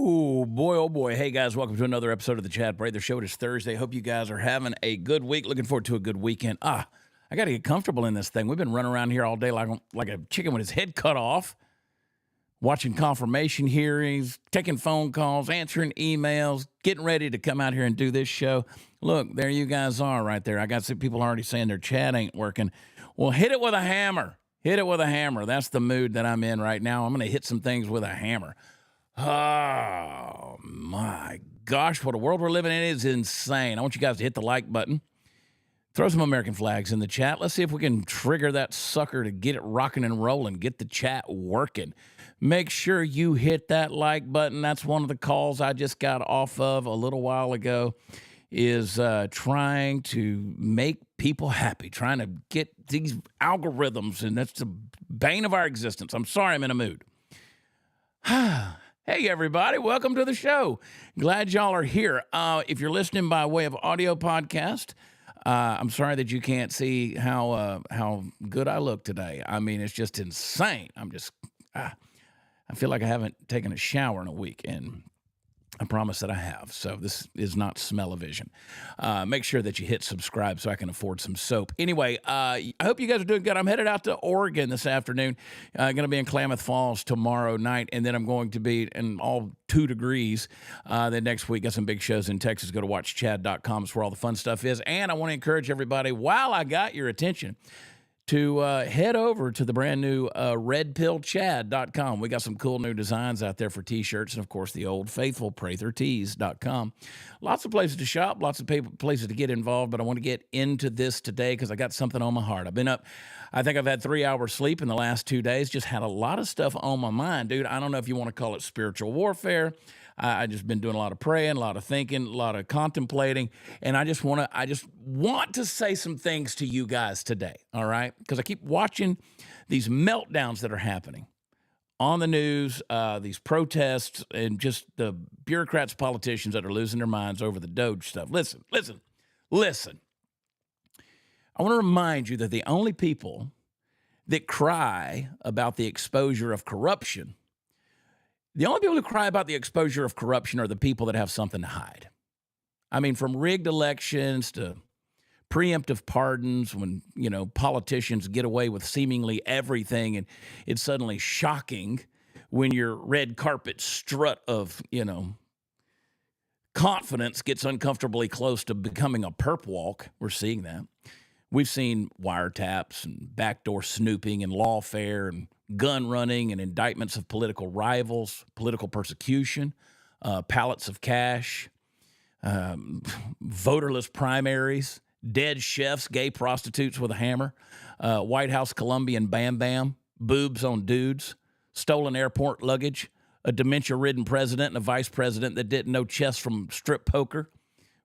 Oh boy. Hey guys, welcome to another episode of the Chad Prather Show. It is Thursday. Hope you guys are having a good week. Looking forward to a good weekend. I got to get comfortable in this thing. We've been running around here all day like a chicken with his head cut off, watching confirmation hearings, taking phone calls, answering emails, getting ready to come out here and do this show. Look, there you guys are right there. I got some people already saying their chat ain't working. Well, hit it with a hammer. Hit it with a hammer. That's the mood that I'm in right now. I'm going to hit some things with a hammer. Oh, my gosh, what a world we're living in is insane. I want you guys to hit the like button. Throw some American flags in the chat. Let's see if we can trigger that sucker to get it rocking and rolling, get the chat working. Make sure you hit that like button. That's one of the calls I just got off of a little while ago, is trying to make people happy, trying to get these algorithms, and that's the bane of our existence. I'm sorry I'm in a mood. Hey, everybody. Welcome to the show. Glad y'all are here. If you're listening by way of audio podcast, I'm sorry that you can't see how good I look today. I mean, it's just insane. I feel like I haven't taken a shower in a week, and I promise that I have. So this is not smell-o-vision. Make sure that you hit subscribe so I can afford some soap. Anyway, I hope you guys are doing good. I'm headed out to Oregon this afternoon. Going to be in Klamath Falls tomorrow night, and then I'm going to be in all 2 degrees. Then next week, got some big shows in Texas. Go to watchchad.com. It's where all the fun stuff is. And I want to encourage everybody, while I got your attention, to head over to the brand new redpillchad.com. We got some cool new designs out there for t-shirts, and of course the old faithful prathertees.com. Lots of places to shop, lots of places to get involved, but I want to get into this today because I got something on my heart. I've been up, I think I've had 3 hours sleep in the last 2 days, just had a lot of stuff on my mind, dude. I don't know if you want to call it spiritual warfare. I just been doing a lot of praying, a lot of thinking, a lot of contemplating, and I just want to say some things to you guys today, all right? Because I keep watching these meltdowns that are happening on the news, these protests, and just the bureaucrats, politicians that are losing their minds over the Doge stuff. Listen. I want to remind you that the only people that cry about the exposure of corruption, the only people who cry about the exposure of corruption are the people that have something to hide. I mean, from rigged elections to preemptive pardons, when, politicians get away with seemingly everything, and it's suddenly shocking when your red carpet strut of, confidence gets uncomfortably close to becoming a perp walk. We're seeing that. We've seen wiretaps and backdoor snooping and lawfare and gun running and indictments of political rivals, political persecution, pallets of cash, voterless primaries, dead chefs, gay prostitutes with a hammer, White House Colombian bam bam, boobs on dudes, stolen airport luggage, a dementia-ridden president and a vice president that didn't know chess from strip poker.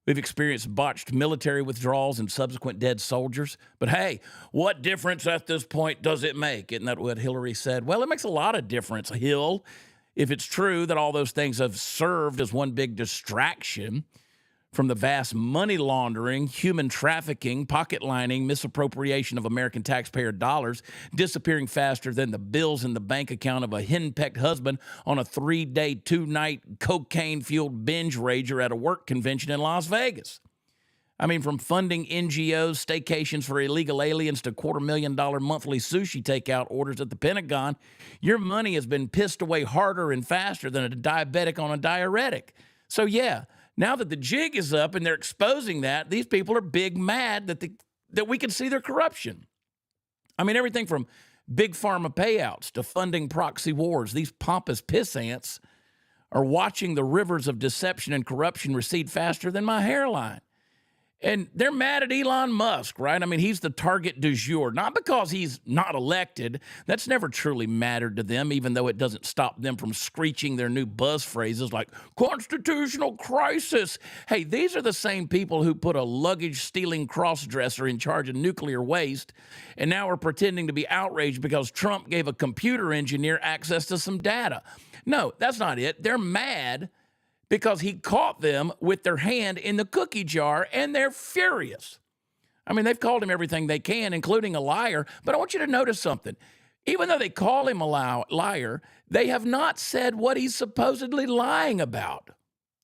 We've experienced botched military withdrawals and subsequent dead soldiers. But hey, what difference at this point does it make? Isn't that what Hillary said? Well, it makes a lot of difference, Hill, if it's true that all those things have served as one big distraction from the vast money laundering, human trafficking, pocket lining, misappropriation of American taxpayer dollars, disappearing faster than the bills in the bank account of a henpecked husband on a 3-day, 2-night cocaine-fueled binge rager at a work convention in Las Vegas. I mean, from funding NGOs, staycations for illegal aliens to $250,000 monthly sushi takeout orders at the Pentagon, your money has been pissed away harder and faster than a diabetic on a diuretic. So yeah, now that the jig is up and they're exposing that, these people are big mad that we can see their corruption. I mean, everything from big pharma payouts to funding proxy wars. These pompous piss ants are watching the rivers of deception and corruption recede faster than my hairline. And they're mad at Elon Musk, right? I mean, he's the target du jour, not because he's not elected. That's never truly mattered to them, even though it doesn't stop them from screeching their new buzz phrases like constitutional crisis. Hey, these are the same people who put a luggage-stealing cross-dresser in charge of nuclear waste, and now are pretending to be outraged because Trump gave a computer engineer access to some data. No, that's not it. They're mad because he caught them with their hand in the cookie jar, and they're furious. I mean, they've called him everything they can, including a liar, but I want you to notice something. Even though they call him a liar, They have not said what he's supposedly lying about.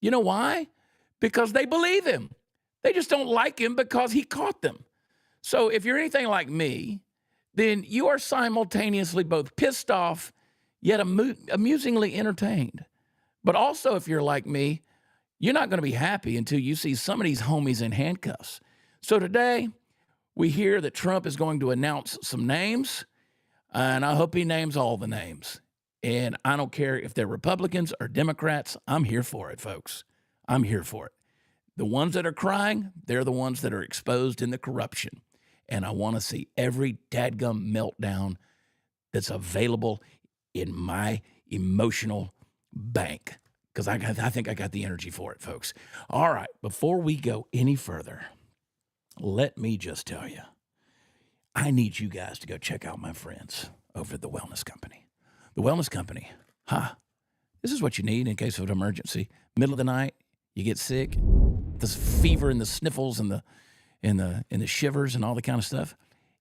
You know why? Because they believe him. They just don't like him because he caught them. So if you're anything like me, then you are simultaneously both pissed off yet amusingly entertained. But also, if you're like me, you're not going to be happy until you see some of these homies in handcuffs. So today, we hear that Trump is going to announce some names, and I hope he names all the names. And I don't care if they're Republicans or Democrats. I'm here for it, folks. I'm here for it. The ones that are crying, they're the ones that are exposed in the corruption. And I want to see every dadgum meltdown that's available in my emotional bank, because I think I got the energy for it, folks. All right, before we go any further, let me just tell you, I need you guys to go check out my friends over at the Wellness Company. The Wellness Company, this is what you need in case of an emergency. Middle of the night, you get sick, this fever and the sniffles and the shivers and all the kind of stuff.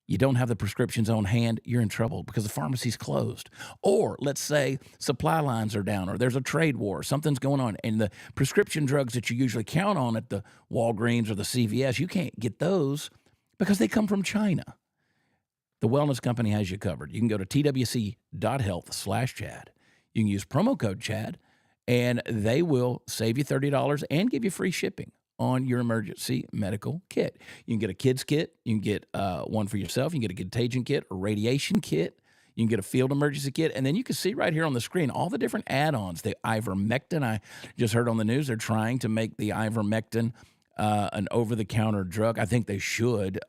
You don't have the prescriptions on hand, you're in trouble because the pharmacy's closed. Or let's say supply lines are down or there's a trade war, something's going on, and the prescription drugs that you usually count on at the Walgreens or the CVS, you can't get those because they come from China. The Wellness Company has you covered. You can go to twc.health/Chad. You can use promo code Chad, and they will save you $30 and give you free shipping on your emergency medical kit. You can get a kid's kit. You can get one for yourself. You can get a contagion kit, a radiation kit. You can get a field emergency kit. And then you can see right here on the screen all the different add-ons. The ivermectin, I just heard on the news, they're trying to make the ivermectin an over-the-counter drug. I think they should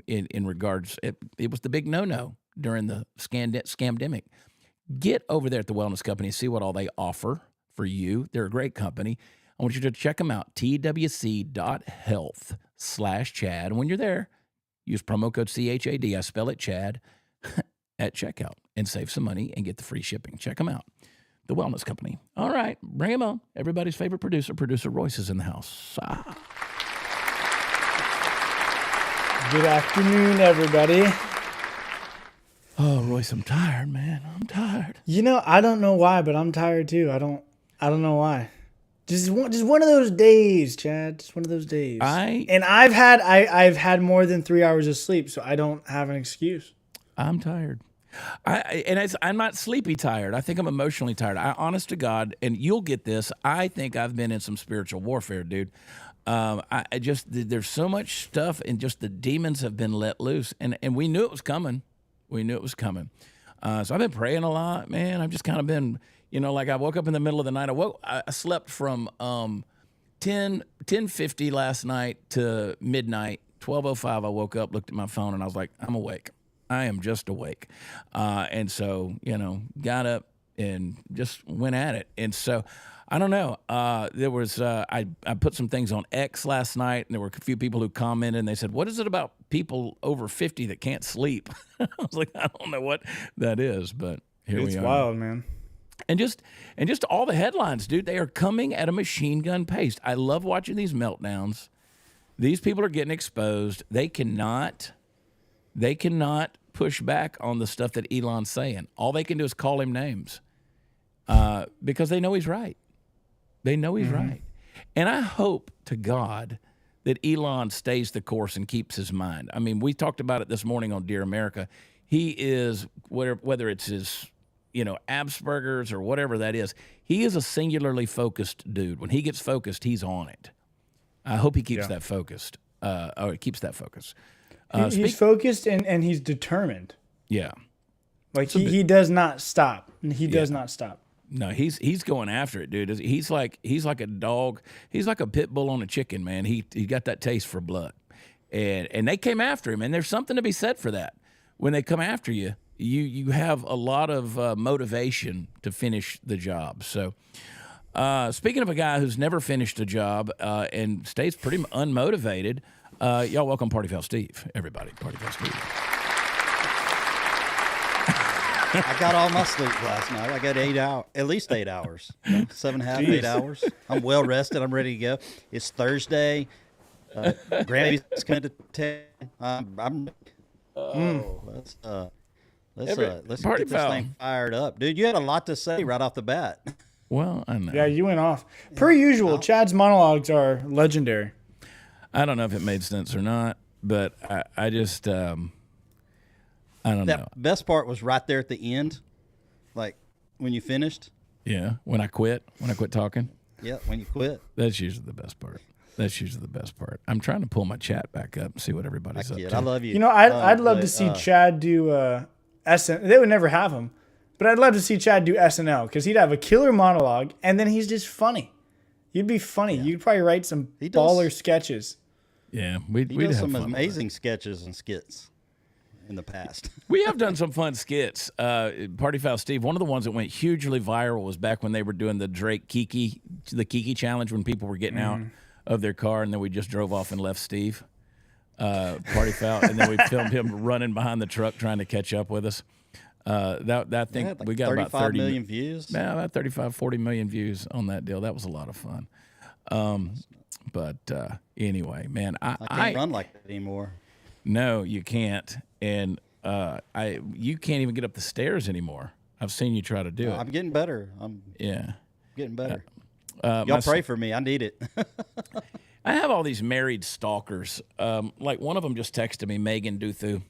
in regards, it was the big no-no during the scamdemic. Get over there at the Wellness Company and see what all they offer for you. They're a great company. I want you to check them out, twc.health/Chad. And when you're there, use promo code CHAD, I spell it Chad, at checkout and save some money and get the free shipping. Check them out. The Wellness Company. All right, bring him on. Everybody's favorite producer Royce is in the house. Good afternoon, everybody. Oh, Royce, I'm tired, man. I'm tired. You know, I don't know why, but I'm tired too. I don't know why. Just one of those days, Chad. Just one of those days. I've had more than 3 hours of sleep, so I don't have an excuse. I'm tired. I'm not sleepy tired. I think I'm emotionally tired. Honest to God, and you'll get this. I think I've been in some spiritual warfare, dude. There's so much stuff, and just the demons have been let loose, and we knew it was coming. So I've been praying a lot, man. I've just kind of been, like I woke up in the middle of the night. I slept from 10:50 last night to midnight. 12:05, I woke up, looked at my phone, and I was like, I'm awake. I am just awake. And so, got up and just went at it. And so, I don't know. There was I put some things on X last night, and there were a few people who commented, and they said, "What is it about people over 50 that can't sleep?" I was like, I don't know what that is, but here we are. It's wild, man. And just all the headlines, dude. They are coming at a machine gun pace. I love watching these meltdowns. These people are getting exposed. They cannot push back on the stuff that Elon's saying. All they can do is call him names because they know he's right. They know he's right. And I hope to God that Elon stays the course and keeps his mind. I mean, we talked about it this morning on Dear America. He is, whether it's his, Asperger's or whatever that is, he is a singularly focused dude. When he gets focused, he's on it. I hope he keeps that focused. Keeps that focus. He's focused and he's determined. Yeah. Like he does not stop. He does not stop. No, he's going after it, dude. He's like a dog. He's like a pit bull on a chicken, man. He got that taste for blood, and they came after him. And there's something to be said for that. When they come after you, you have a lot of motivation to finish the job. So, speaking of a guy who's never finished a job and stays pretty unmotivated, y'all welcome Party Foul Steve, everybody. Party Foul Steve. I got all my sleep last night. I got at least 8 hours, 7.5, 8 hours. I'm well rested. I'm ready to go. It's Thursday. Grammy's coming to 10. I'm. Let's get this thing fired up, dude. You had a lot to say right off the bat. Well, I know. Yeah, you went off. Per usual, Chad's monologues are legendary. I don't know if it made sense or not, but I just I don't know. Best part was right there at the end, like when you finished. Yeah, when I quit talking. Yeah, when you quit. That's usually the best part. I'm trying to pull my chat back up and see what everybody's up to. I love you. You know, I'd love to see Chad do SNL. They would never have him, but I'd love to see Chad do SNL because he'd have a killer monologue and then he's just funny. You'd be funny. Yeah. You'd probably write some baller sketches. Yeah, we'd have some amazing sketches and skits in the past. We have done some fun skits. Party Foul Steve, one of the ones that went hugely viral was back when they were doing the Drake Kiki challenge when people were getting out of their car and then we just drove off and left Steve. Party Foul, and then we filmed him running behind the truck trying to catch up with us. That thing, like we got about 30 million views. Yeah, about 35, 40 million views on that deal. That was a lot of fun. But anyway, man, I can't run like that anymore. No, you can't, and you can't even get up the stairs anymore. I've seen you try to do it. I'm getting better. Getting better. Y'all pray for me. I need it. I have all these married stalkers. Like one of them just texted me, Megan Duthu.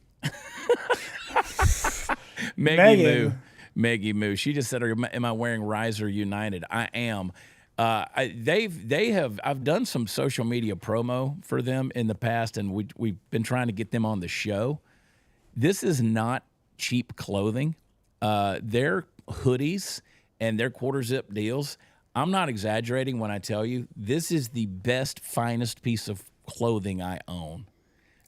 Maggie Moo. She just said, "Am I wearing Riser United?" I am. I've done some social media promo for them in the past, and we've been trying to get them on the show. This is not cheap clothing. Their hoodies and their quarter zip deals, I'm not exaggerating when I tell you this is the best, finest piece of clothing I own.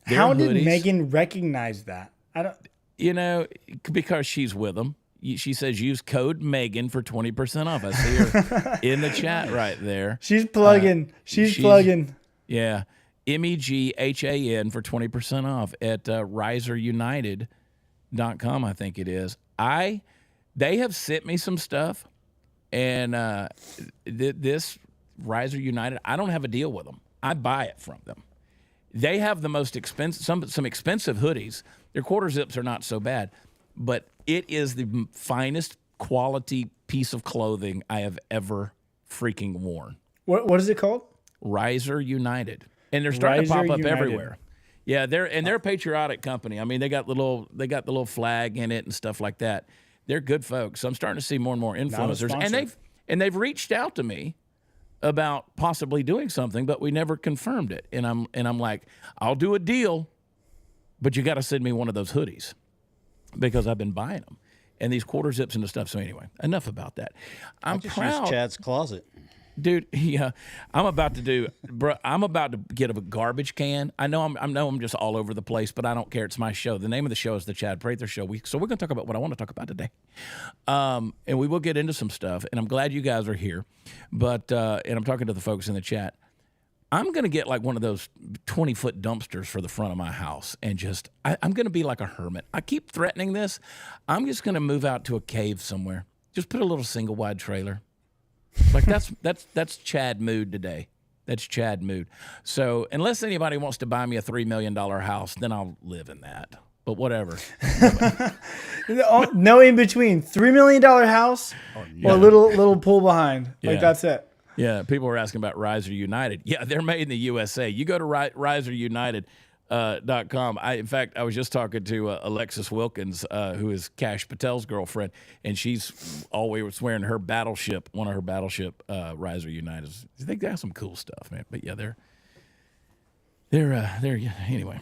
How did Megan recognize that? I don't. You know, because she's with them. She says use code Megan for 20% off. I see her in the chat right there. She's plugging. She's plugging. Yeah. MEGHAN for 20% off at riserunited.com, I think it is. They have sent me some stuff, and this Riser United, I don't have a deal with them. I buy it from them. They have the most expensive, some expensive hoodies. Their quarter zips are not so bad, but it is the finest quality piece of clothing I have ever freaking worn. What is it called? Riser United, and they're starting to pop up everywhere. Yeah, they're a patriotic company. I mean, they got the little flag in it and stuff like that. They're good folks. So I'm starting to see more and more influencers, and they've reached out to me about possibly doing something, but we never confirmed it. And I'm like, I'll do a deal, but you got to send me one of those hoodies because I've been buying them and these quarter zips and the stuff. So anyway, enough about that. I'm proud. Use Chad's closet. Dude, yeah, I'm about to get a garbage can. I know I'm just all over the place, but I don't care. It's my show. The name of the show is the Chad Prather Show. So we're going to talk about what I want to talk about today, and we will get into some stuff. And I'm glad you guys are here, but and I'm talking to the folks in the chat. I'm going to get like one of those 20-foot dumpsters for the front of my house, and I'm going to be like a hermit. I keep threatening this. I'm just going to move out to a cave somewhere. Just put a little single wide trailer. Like that's Chad mood today. That's Chad mood. So unless anybody wants to buy me a $3 million house, then I'll live in that. But whatever. No in between. $3 million house or a little pull behind. Like that's it. Yeah. People were asking about Riser United. Yeah, they're made in the USA. You go to riserunited.com. In fact, I was just talking to Alexis Wilkins, who is Kash Patel's girlfriend, and she's always wearing her battleship, one of her battleship Riser Uniteds. I think they have some cool stuff, man. But yeah, they're anyway.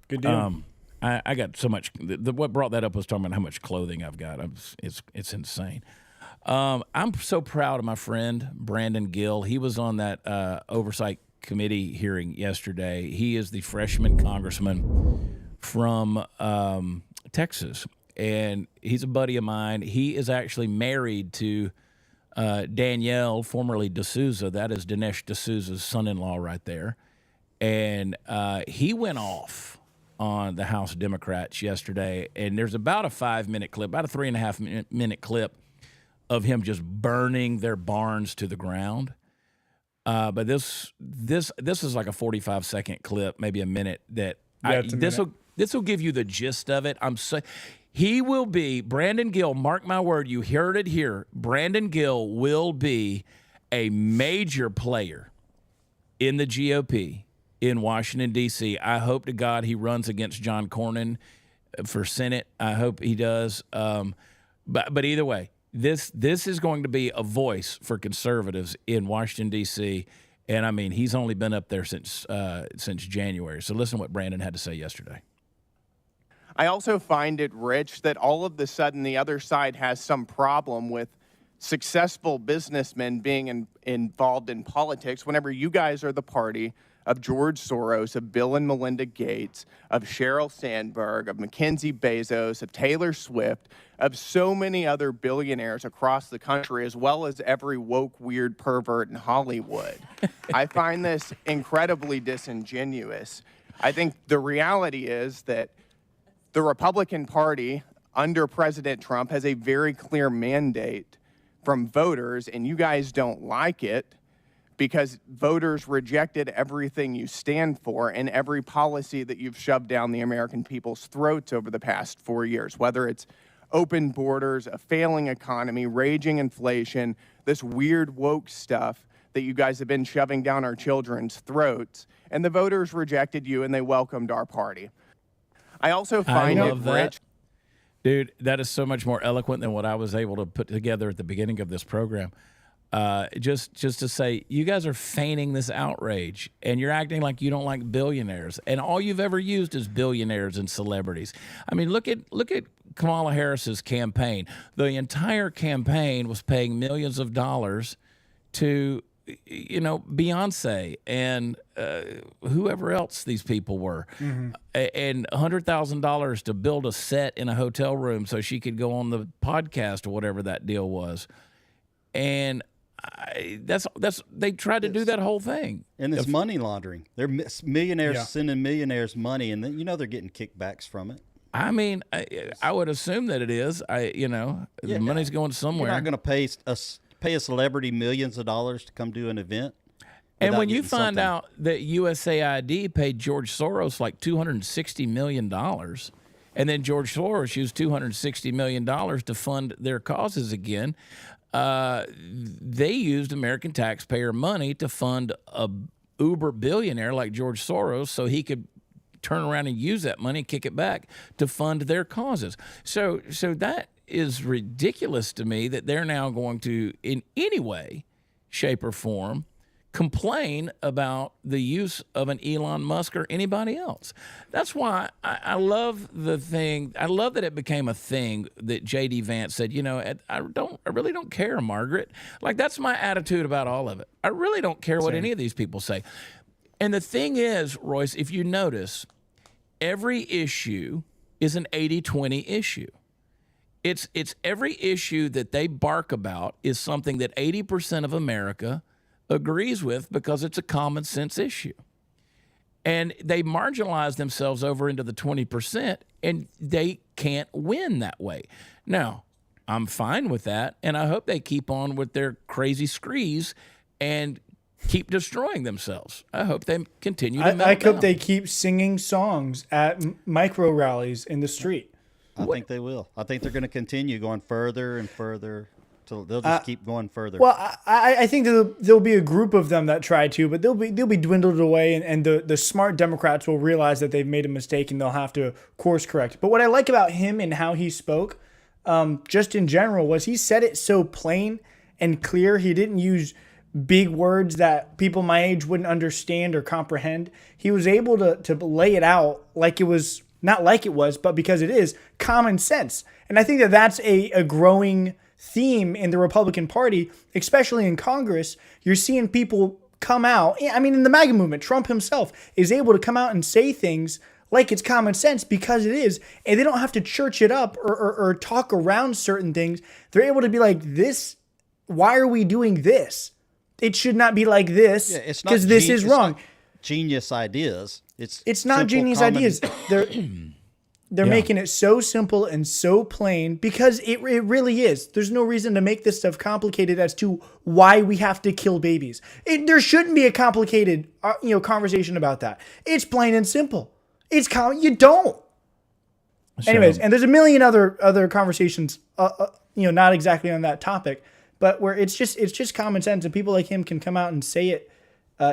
Good deal. I got so much. What brought that up was talking about how much clothing I've got. It's insane. I'm so proud of my friend Brandon Gill. He was on that oversight committee hearing yesterday. He is the freshman congressman from Texas, and he's a buddy of mine. He is actually married to Danielle, formerly D'Souza. That is Dinesh D'Souza's son-in-law right there. And he went off on the House Democrats yesterday, and there's about a 5-minute clip, about a 3.5-minute clip of him just burning their barns to the ground. But this is like a 45-second clip, maybe a minute. This will give you the gist of it. He will be, Brandon Gill, mark my word, you heard it here. Brandon Gill will be a major player in the GOP in Washington, D.C. I hope to God he runs against John Cornyn for Senate. I hope he does. But either way, this is going to be a voice for conservatives in Washington, D.C., and, I mean, he's only been up there since January. So listen to what Brandon had to say yesterday. I also find it rich that all of the sudden the other side has some problem with successful businessmen being involved in politics whenever you guys are the party of George Soros, of Bill and Melinda Gates, of Sheryl Sandberg, of Mackenzie Bezos, of Taylor Swift, of so many other billionaires across the country, as well as every woke, weird pervert in Hollywood. I find this incredibly disingenuous. I think the reality is that the Republican Party under President Trump has a very clear mandate from voters, and you guys don't like it because voters rejected everything you stand for and every policy that you've shoved down the American people's throats over the past 4 years, whether it's open borders, a failing economy, raging inflation, this weird woke stuff that you guys have been shoving down our children's throats. And the voters rejected you and they welcomed our party. I also find it rich. Dude, that is so much more eloquent than what I was able to put together at the beginning of this program. Just to say, you guys are feigning this outrage, and you're acting like you don't like billionaires, and all you've ever used is billionaires and celebrities. I mean, look at Kamala Harris's campaign. The entire campaign was paying millions of dollars to, Beyonce and whoever else these people were, and $100,000 to build a set in a hotel room so she could go on the podcast or whatever that deal was. And they tried to do that whole thing. And it's money laundering. They're millionaires sending millionaires money, and then they're getting kickbacks from it. I mean, I would assume that it is. The money's going somewhere. You're not going to pay a celebrity millions of dollars to come do an event. And when you find out that USAID paid George Soros like $260 million, and then George Soros used $260 million to fund their causes again, they used American taxpayer money to fund a uber billionaire like George Soros so he could turn around and use that money and kick it back to fund their causes. So that is ridiculous to me that they're now going to, in any way, shape, or form, complain about the use of an Elon Musk or anybody else. That's why I love the thing. I love that it became a thing that J.D. Vance said, I really don't care, Margaret. Like, that's my attitude about all of it. I really don't care what any of these people say. And the thing is, Royce, if you notice, every issue is an 80-20 issue. It's every issue that they bark about is something that 80% of America agrees with because it's a common sense issue. And they marginalize themselves over into the 20%, and they can't win that way. Now, I'm fine with that, and I hope they keep on with their crazy screes and keep destroying themselves. I hope they continue to I hope they keep singing songs at micro rallies in the street. I think they will. I think they're going to continue going further and further. So they'll just keep going further. Well, I think there'll be a group of them that try to, but they'll be dwindled away, and the smart Democrats will realize that they've made a mistake and they'll have to course correct. But what I like about him and how he spoke, just in general, was he said it so plain and clear. He didn't use big words that people my age wouldn't understand or comprehend. He was able to lay it out like it was, not like it was, but because it is common sense. And I think that that's a growing theme in the Republican Party, especially in Congress. You're seeing people come out. I mean, in the MAGA movement, Trump himself is able to come out and say things like it's common sense because it is, and they don't have to church it up or talk around certain things. They're able to be like, this, why are we doing this? It should not be like this because this is wrong. Genius ideas. It's not genius ideas. They're making it so simple and so plain because it really is. There's no reason to make this stuff complicated as to why we have to kill babies. There shouldn't be a complicated conversation about that. It's plain and simple. It's common. You don't. Anyways, and there's a million other conversations, not exactly on that topic, but where it's just common sense, and people like him can come out and say it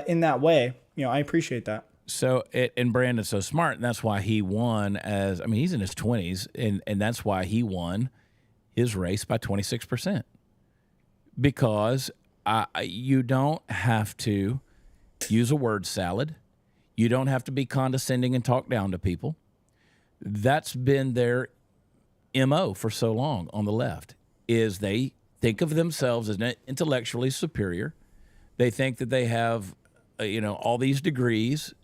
in that way. I appreciate that. So, and Brandon's so smart, and that's why he won. He's in his 20s, and that's why he won his race by 26%. Because you don't have to use a word salad. You don't have to be condescending and talk down to people. That's been their MO for so long on the left, is they think of themselves as intellectually superior. They think that they have, all these degrees.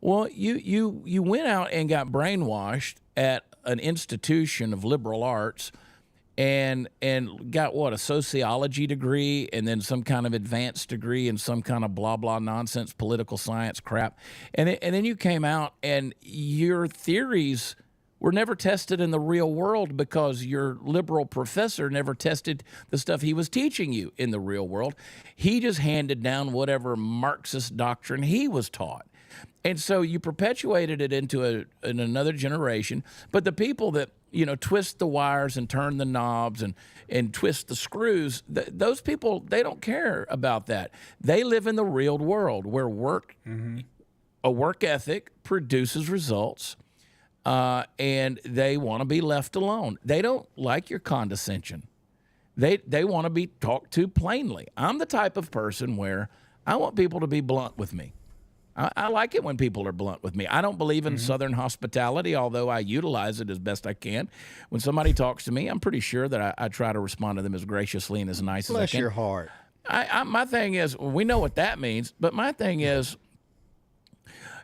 Well, you went out and got brainwashed at an institution of liberal arts and got a sociology degree and then some kind of advanced degree and some kind of blah blah nonsense political science crap, and then you came out and your theories were never tested in the real world because your liberal professor never tested the stuff he was teaching you in the real world. He just handed down whatever Marxist doctrine he was taught. And so you perpetuated it into another generation. But the people that, twist the wires and turn the knobs and twist the screws, those people, they don't care about that. They live in the real world where a work ethic produces results, and they want to be left alone. They don't like your condescension. They want to be talked to plainly. I'm the type of person where I want people to be blunt with me. I like it when people are blunt with me. I don't believe in Southern hospitality, although I utilize it as best I can. When somebody talks to me, I'm pretty sure that I try to respond to them as graciously and as nice as I can. Bless your heart. My thing is, we know what that means, but my thing is,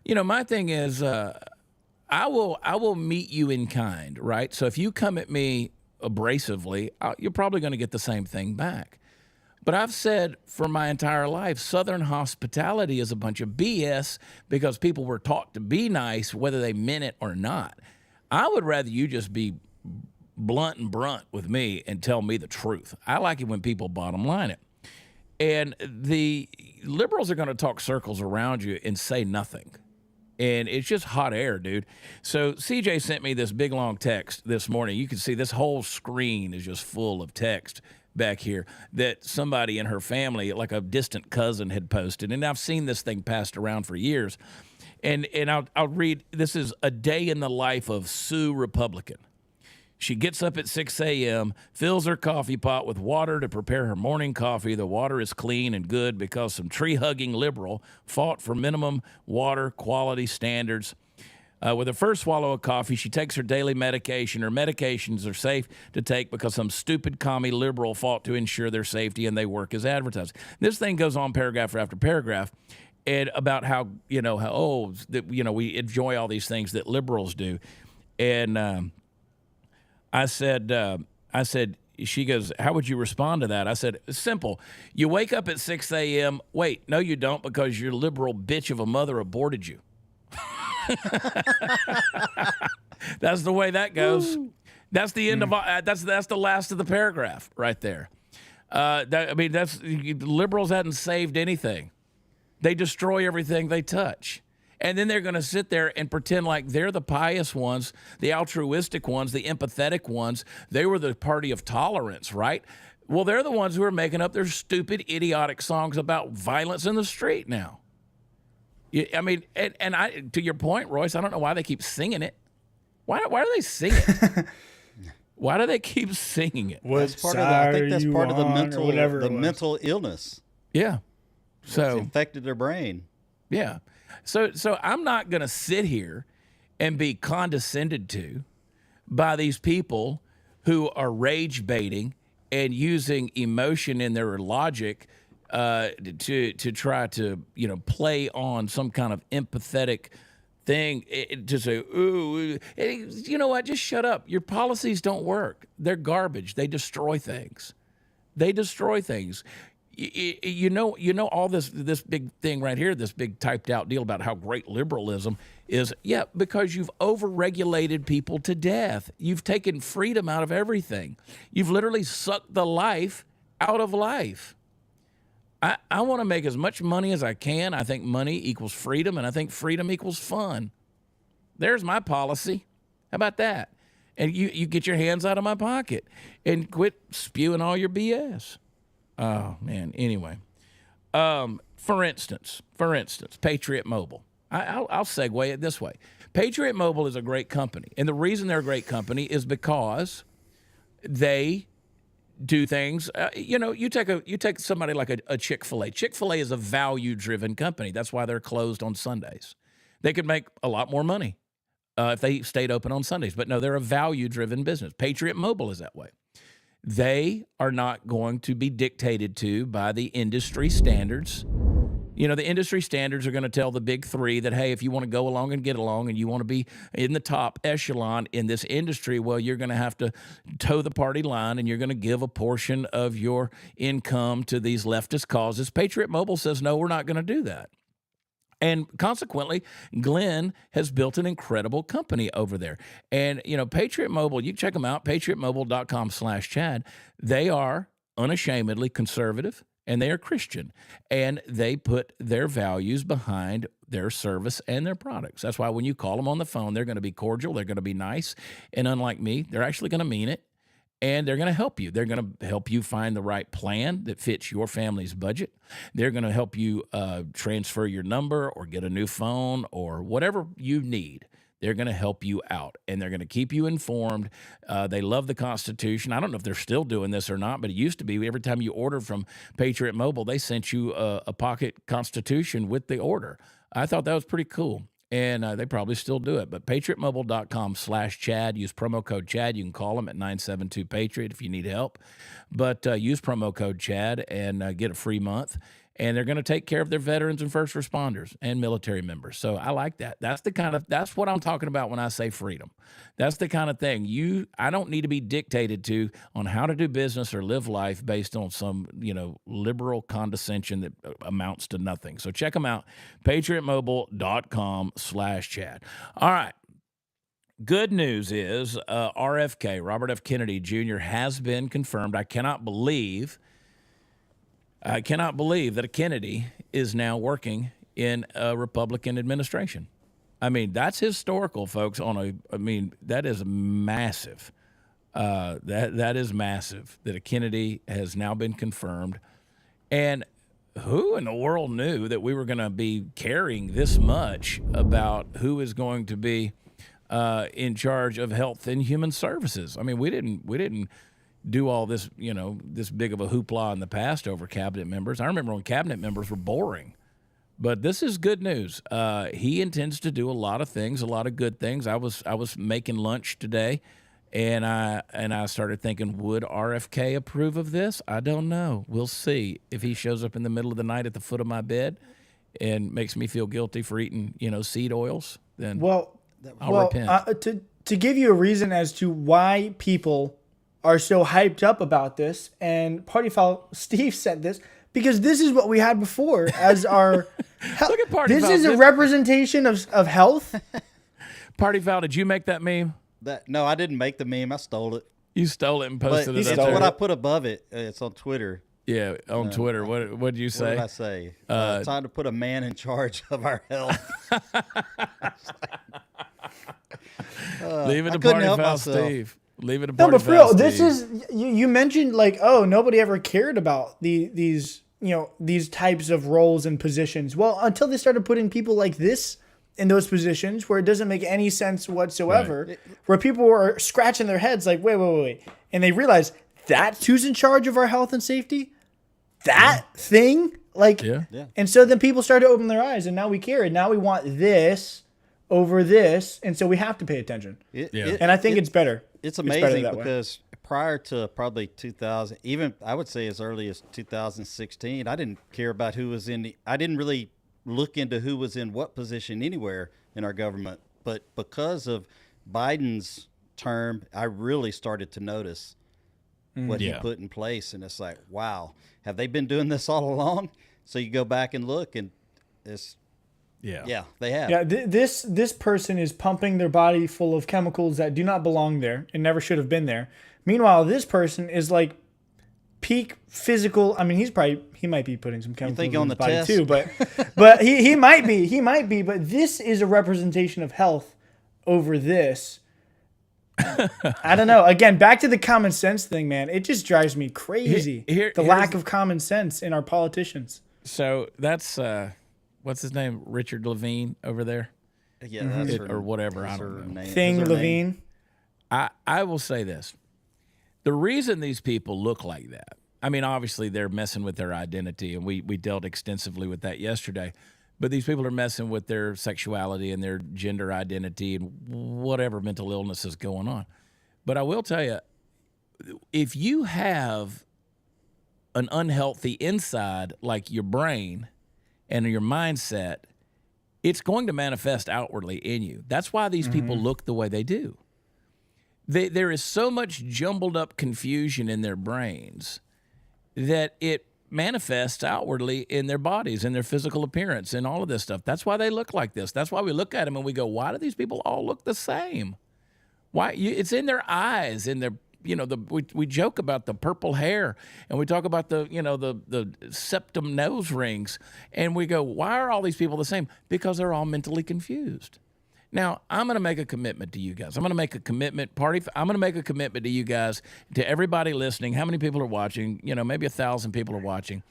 I will meet you in kind, right? So if you come at me abrasively, you're probably going to get the same thing back. But I've said for my entire life, Southern hospitality is a bunch of BS because people were taught to be nice, whether they meant it or not. I would rather you just be blunt and brunt with me and tell me the truth. I like it when people bottom line it. And the liberals are going to talk circles around you and say nothing. And it's just hot air, dude. So CJ sent me this big, long text this morning. You can see this whole screen is just full of text back here that somebody in her family, like a distant cousin, had posted. And I've seen this thing passed around for years. And I'll read, this is a day in the life of Sue Republican. She gets up at 6 a.m., fills her coffee pot with water to prepare her morning coffee. The water is clean and good because some tree-hugging liberal fought for minimum water quality standards. With her first swallow of coffee, she takes her daily medication. Her medications are safe to take because some stupid commie liberal fought to ensure their safety, and they work as advertised. This thing goes on paragraph after paragraph, and about how we enjoy all these things that liberals do. And I said, she goes, how would you respond to that? I said, it's simple. You wake up at 6 a.m. Wait, no, you don't, because your liberal bitch of a mother aborted you. That's the way that goes. That's the end of that's the last of the paragraph right there. Liberals hadn't saved anything. They destroy everything they touch. And then they're going to sit there and pretend like they're the pious ones, the altruistic ones, the empathetic ones. They were the party of tolerance, right? Well, they're the ones who are making up their stupid, idiotic songs about violence in the street now. To your point, Royce, I don't know why they keep singing it. Why do they sing it? Why do they keep singing it? That's part of I think that's part of the mental illness. Yeah. So it's infected their brain. Yeah. So I'm not going to sit here and be condescended to by these people who are rage baiting and using emotion in their logic to try to play on some kind of empathetic thing to say, ooh, you know what? Just shut up. Your policies don't work. They're garbage. They destroy things. You know all this big thing right here, this big typed out deal about how great liberalism is. Yeah, because you've overregulated people to death. You've taken freedom out of everything. You've literally sucked the life out of life. I want to make as much money as I can. I think money equals freedom, and I think freedom equals fun. There's my policy. How about that? And you get your hands out of my pocket and quit spewing all your BS. Oh, man. Anyway, for instance, Patriot Mobile. I'll segue it this way. Patriot Mobile is a great company. And the reason they're a great company is because they do things. You take somebody like a Chick-fil-A. Chick-fil-A is a value-driven company. That's why they're closed on Sundays. They could make a lot more money if they stayed open on Sundays. But no, they're a value-driven business. Patriot Mobile is that way. They are not going to be dictated to by the industry standards. The industry standards are going to tell the big three that, hey, if you want to go along and get along and you want to be in the top echelon in this industry, well, you're going to have to toe the party line and you're going to give a portion of your income to these leftist causes. Patriot Mobile says, no, we're not going to do that. And consequently, Glenn has built an incredible company over there. And, Patriot Mobile, you can check them out, patriotmobile.com/Chad. They are unashamedly conservative and they are Christian. And they put their values behind their service and their products. That's why when you call them on the phone, they're going to be cordial, they're going to be nice. And unlike me, they're actually going to mean it. And they're going to help you. They're going to help you find the right plan that fits your family's budget. They're going to help you transfer your number or get a new phone or whatever you need. They're going to help you out, and they're going to keep you informed. They love the Constitution. I don't know if they're still doing this or not, but it used to be every time you ordered from Patriot Mobile, they sent you a pocket Constitution with the order. I thought that was pretty cool. And they probably still do it. But patriotmobile.com/Chad. Use promo code Chad. You can call them at 972-PATRIOT if you need help. But use promo code Chad and get a free month. And they're going to take care of their veterans and first responders and military members. So I like that. That's what I'm talking about when I say freedom. That's the kind of thing I don't need to be dictated to on how to do business or live life based on some, liberal condescension that amounts to nothing. So check them out, patriotmobile.com/Chad. All right. Good news is RFK, Robert F. Kennedy Jr., has been confirmed. I cannot believe that a Kennedy is now working in a Republican administration. I mean, that's historical, folks. That is massive. That is massive that a Kennedy has now been confirmed. And who in the world knew that we were going to be caring this much about who is going to be in charge of health and human services? I mean, we didn't do all this, this big of a hoopla in the past over cabinet members. I remember when cabinet members were boring. But this is good news. He intends to do a lot of things, a lot of good things. I was making lunch today, and I started thinking, would RFK approve of this? I don't know. We'll see. If he shows up in the middle of the night at the foot of my bed and makes me feel guilty for eating, seed oils, then I'll repent. To give you a reason as to why people are so hyped up about this, and Party Foul Steve said this, because this is what we had before as our Look at Party this Foul. is a representation of health. Party Foul, did you make that meme? No, I didn't make the meme. I stole it. You stole it and posted it up But there. what I put above it, it's on Twitter. Yeah, on Twitter. What did you say? What did I say? Time to put a man in charge of our health. Leave it to Party Foul Steve. Leave it to Party Foul Steve. No, but for real, this is you mentioned nobody ever cared about these types of roles and positions. Well, until they started putting people like this in those positions where it doesn't make any sense whatsoever, right. Where people were scratching their heads like, wait. And they realized that's who's in charge of our health and safety? That thing? Yeah. And so then people started to open their eyes, and now we care. And now we want this over this, and so we have to pay attention. And I think it's better. It's amazing because prior to probably 2000, even I would say as early as 2016, I didn't care about who was I didn't really look into who was in what position anywhere in our government. But because of Biden's term, I really started to notice what he put in place. And it's like, wow, have they been doing this all along? So you go back and look, and it's, yeah, they have. Yeah, this person is pumping their body full of chemicals that do not belong there and never should have been there. Meanwhile, this person is like peak physical. I mean, he might be putting some chemicals in his body too, but he might be. But this is a representation of health over this. I don't know. Again, back to the common sense thing, man. It just drives me crazy. The lack of common sense in our politicians. So that's what's his name, Richard Levine over there. Yeah, that's her, or whatever. I don't know. name. Thing Levine. I will say this: the reason these people look like that. I mean, obviously they're messing with their identity, and we dealt extensively with that yesterday. But these people are messing with their sexuality and their gender identity and whatever mental illness is going on. But I will tell you, if you have an unhealthy inside, like your brain and your mindset, it's going to manifest outwardly in you. That's why these people look the way they do. There is so much jumbled up confusion in their brains that it manifests outwardly in their bodies, in their physical appearance, and all of this stuff. That's why they look like this. That's why we look at them and we go, why do these people all look the same? Why? It's in their eyes, in their, we joke about the purple hair, and we talk about the septum nose rings, and we go, why are all these people the same? Because they're all mentally confused. Now, I'm going to make a commitment to you guys. I'm going to make a commitment, I'm going to make a commitment to you guys, to everybody listening. How many people are watching? Maybe 1,000 people are watching.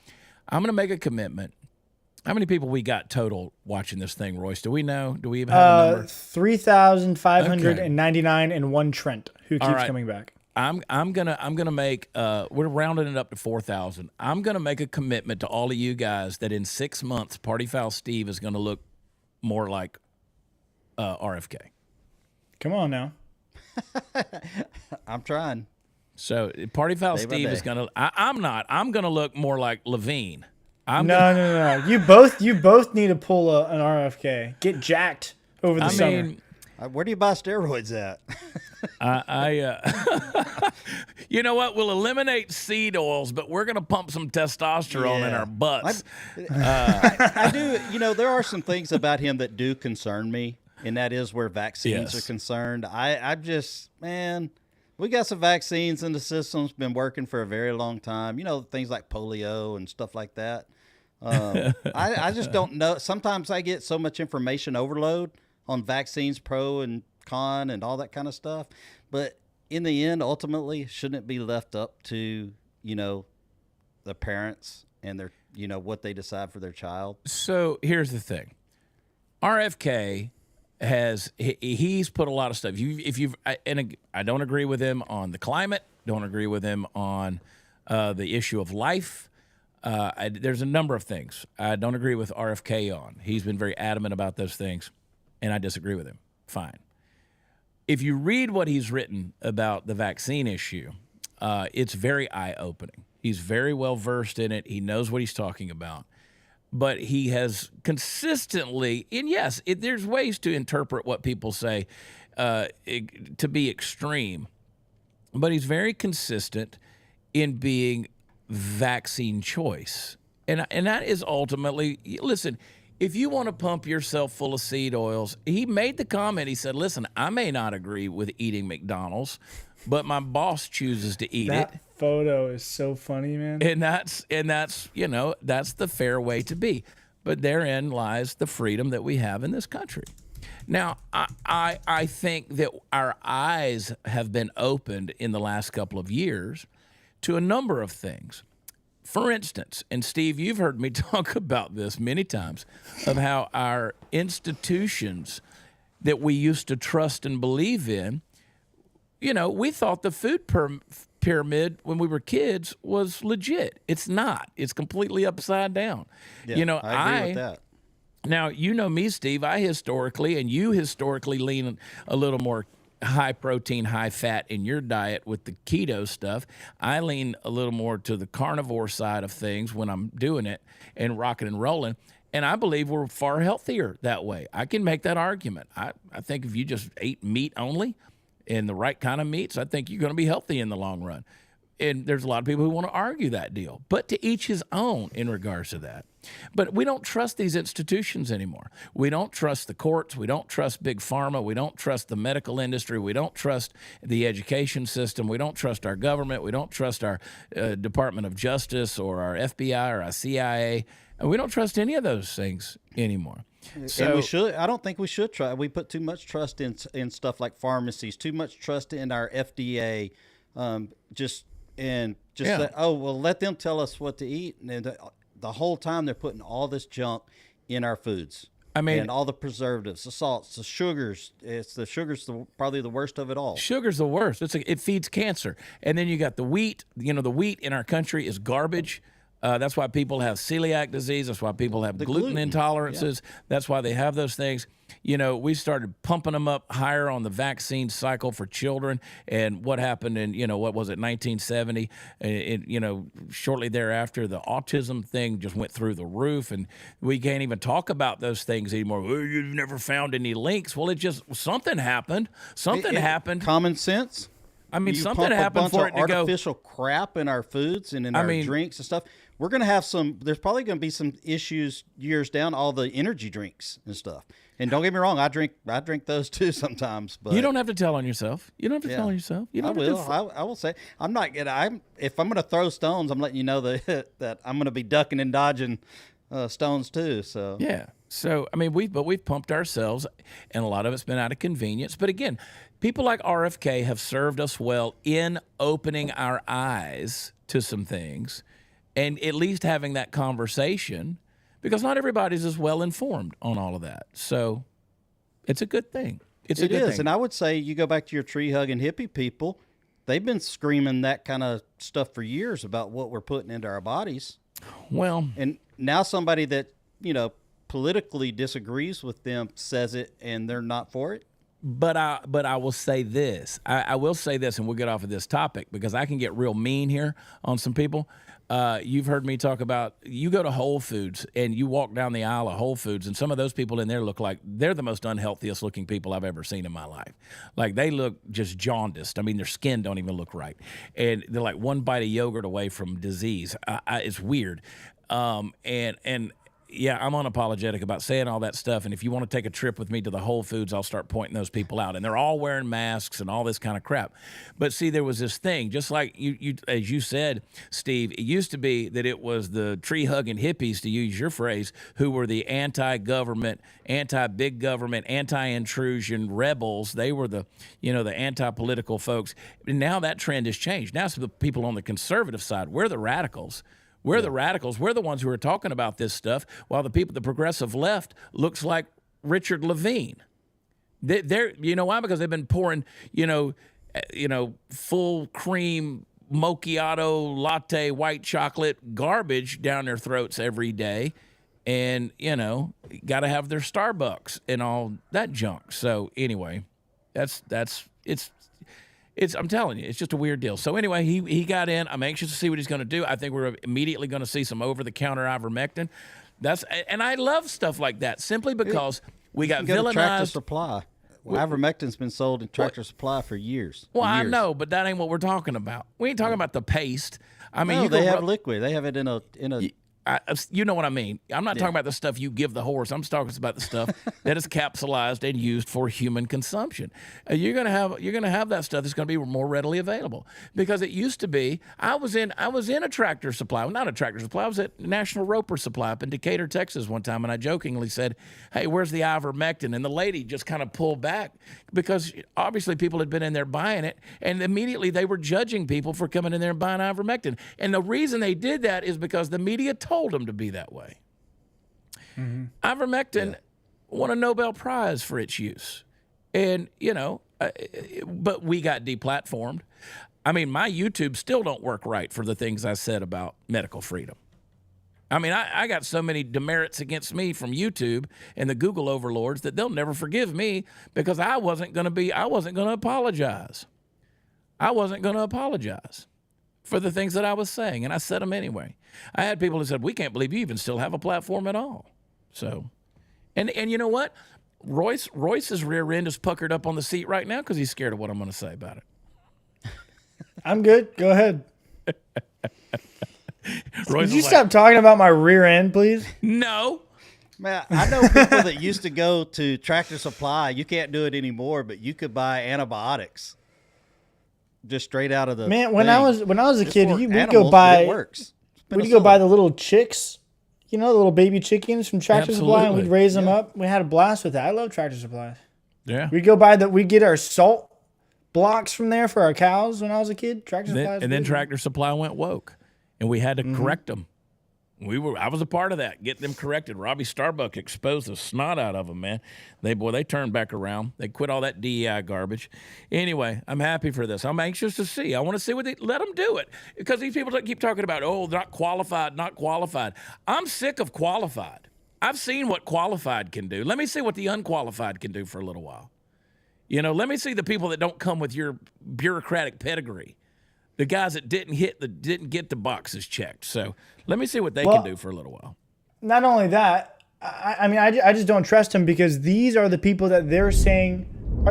I'm going to make a commitment. How many people we got total watching this thing, Royce? Do we know? Do we even have a number? 3,599 and one Trent who keeps coming back. I'm gonna make we're rounding it up to 4,000. I'm gonna make a commitment to all of you guys that in 6 months, Party Foul Steve is gonna look more like RFK. Come on now. I'm trying. So Party Foul Steve is gonna. I'm not. I'm gonna look more like Levine. No. You both need to pull an RFK. Get jacked over the summer. Where do you buy steroids at? You know what? We'll eliminate seed oils, but we're going to pump some testosterone in our butts. I do. There are some things about him that do concern me, and that is where vaccines are concerned. We got some vaccines in the system. It's been working for a very long time. Things like polio and stuff like that. I just don't know. Sometimes I get so much information overload on vaccines, pro and con and all that kind of stuff. But in the end, ultimately, shouldn't it be left up to, the parents and their, what they decide for their child? So here's the thing. RFK he's put a lot of stuff. I don't agree with him on the climate, don't agree with him on the issue of life. There's a number of things I don't agree with RFK on. He's been very adamant about those things, and I disagree with him. Fine. If you read what he's written about the vaccine issue, it's very eye-opening. He's very well versed in it. He knows what he's talking about. But he has consistently, and yes, there's ways to interpret what people say to be extreme, but he's very consistent in being vaccine choice. And that is ultimately, listen, if you want to pump yourself full of seed oils, he made the comment, he said, listen, I may not agree with eating McDonald's, but my boss chooses to eat it. That photo is so funny, man. And that's that's the fair way to be. But therein lies the freedom that we have in this country. Now, I think that our eyes have been opened in the last couple of years to a number of things. For instance, and Steve, you've heard me talk about this many times, of how our institutions that we used to trust and believe in, we thought the food pyramid when we were kids was legit. It's not. It's completely upside down. Yeah, I agree with that. Now, me, Steve, I historically, and you historically lean a little more high protein, high fat in your diet with the keto stuff. I lean a little more to the carnivore side of things when I'm doing it and rocking and rolling. And I believe we're far healthier that way. I can make that argument. I think if you just ate meat only and the right kind of meats, I think you're going to be healthy in the long run. And there's a lot of people who want to argue that deal, but to each his own in regards to that. But we don't trust these institutions anymore. We don't trust the courts. We don't trust big pharma. We don't trust the medical industry. We don't trust the education system. We don't trust our government. We don't trust our Department of Justice or our FBI or our CIA. And we don't trust any of those things anymore. So and we should. I don't think we should try. We put too much trust in stuff like pharmacies, too much trust in our FDA. Let them tell us what to eat, and the whole time they're putting all this junk in our foods. I mean, and all the preservatives, the salts, the sugars. Probably the worst of it all. Sugar's the worst. It feeds cancer. And then you got the wheat. You know, the wheat in our country is garbage. That's why people have celiac disease. That's why people have gluten intolerances. Yeah. That's why they have those things. You know, we started pumping them up higher on the vaccine cycle for children. And what happened in, 1970? Shortly thereafter, the autism thing just went through the roof. And we can't even talk about those things anymore. Well, you've never found any links. Well, something happened. Something happened. Common sense. I mean, something happened for it to go. Artificial crap in our foods and in our drinks and stuff. We're going to have there's probably going to be some issues years down, all the energy drinks and stuff. And don't get me wrong, I drink those too sometimes. But you don't have to tell on yourself. You don't have to tell on yourself. You don't I will say, if I'm going to throw stones, I'm letting you know that I'm going to be ducking and dodging stones too. So yeah. So I mean, we've pumped ourselves, and a lot of it's been out of convenience. But again, people like RFK have served us well in opening our eyes to some things, and at least having that conversation, because not everybody's as well informed on all of that. So it's a good thing. It is. And I would say you go back to your tree hugging hippie people, they've been screaming that kind of stuff for years about what we're putting into our bodies. Well, and now somebody that, politically disagrees with them says it and they're not for it. But I will say this. I will say this, and we'll get off of this topic because I can get real mean here on some people. You've heard me talk about, you go to Whole Foods and you walk down the aisle of Whole Foods, and some of those people in there look like they're the most unhealthiest looking people I've ever seen in my life. Like, they look just jaundiced. I mean, their skin don't even look right. And they're like one bite of yogurt away from disease. It's weird. Yeah, I'm unapologetic about saying all that stuff. And if you want to take a trip with me to the Whole Foods, I'll start pointing those people out. And they're all wearing masks and all this kind of crap. But see, there was this thing, just like you as you said, Steve, it used to be that it was the tree-hugging hippies, to use your phrase, who were the anti-government, anti-big government, anti-intrusion rebels. They were the anti-political folks. And now that trend has changed. Now it's the people on the conservative side. We're the radicals. We're the radicals. We're the ones who are talking about this stuff, while the progressive left looks like Richard Levine. They're why? Because they've been pouring, full cream macchiato latte white chocolate garbage down their throats every day, and got to have their Starbucks and all that junk. So anyway, I'm telling you, it's just a weird deal. So anyway, he got in. I'm anxious to see what he's going to do. I think we're immediately going to see some over-the-counter ivermectin. And I love stuff like that simply because we got villainized. Tractor Supply. Well, ivermectin's been sold in Tractor Supply for years. Well, I know, but that ain't what we're talking about. We ain't talking about the paste. I mean, no, they have liquid. They have it in a. You know what I mean. I'm not talking about the stuff you give the horse. I'm talking about the stuff that is capsulized and used for human consumption. You're gonna have that stuff that's gonna be more readily available, because it used to be. I was in a Tractor Supply, well, not a Tractor Supply. I was at National Roper Supply up in Decatur, Texas one time, and I jokingly said, "Hey, where's the ivermectin?" And the lady just kind of pulled back, because obviously people had been in there buying it, and immediately they were judging people for coming in there and buying ivermectin. And the reason they did that is because the media told them to be that way. Mm-hmm. Ivermectin won a Nobel Prize for its use. And, but we got deplatformed. I mean, my YouTube still don't work right for the things I said about medical freedom. I mean, I got so many demerits against me from YouTube and the Google overlords that they'll never forgive me, because I wasn't going to apologize. I wasn't going to apologize for the things that I was saying, and I said them anyway. I had people who said, "We can't believe you even still have a platform at all." So, and you know what? Royce's rear end is puckered up on the seat right now because he's scared of what I'm going to say about it. I'm good. Go ahead. Royce, could you stop talking about my rear end, please? No. Man, I know people that used to go to Tractor Supply. You can't do it anymore, but you could buy antibiotics just straight out of the when I was a kid, we'd animals, go buy. it works. We'd go buy the little chicks, You know, the little baby chickens from Tractor Supply, and we'd raise them up. We had a blast with that. I love Tractor Supply. Yeah. We'd go we'd get our salt blocks from there for our cows when I was a kid. Tractor Supply. And then Tractor Supply went woke, and we had to correct them. I was a part of that, getting them corrected. Robbie Starbuck exposed the snot out of them, man. They turned back around. They quit all that DEI garbage. Anyway, I'm happy for this. I'm anxious to see. I want to see let them do it. Because these people keep talking about, not qualified, not qualified. I'm sick of qualified. I've seen what qualified can do. Let me see what the unqualified can do for a little while. Let me see the people that don't come with your bureaucratic pedigree. The guys that didn't get the boxes checked. So let me see what they can do for a little while. Not only that, I just don't trust them because these are the people that they're saying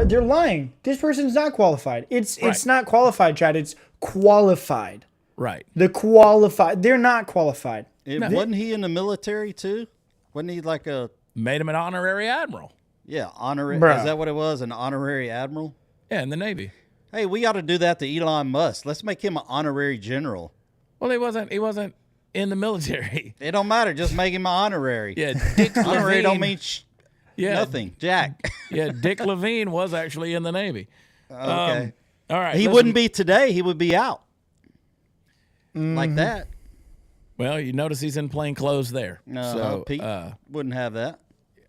they're lying. This person's not qualified. It's not qualified, Chad. It's qualified. Right. They're not qualified. Wasn't he in the military too? Wasn't he made him an honorary admiral? Yeah, honorary. Is that what it was? An honorary admiral? Yeah, in the Navy. Hey, we ought to do that to Elon Musk. Let's make him an honorary general. Well, he wasn't in the military. It don't matter. Just make him an honorary. Yeah, Dick honorary Levine, don't mean nothing. Jack. Yeah, Dick Levine was actually in the Navy. Okay. All right. He wouldn't be today. He would be out. Like that. Well, you notice he's in plain clothes there. No, Pete wouldn't have that.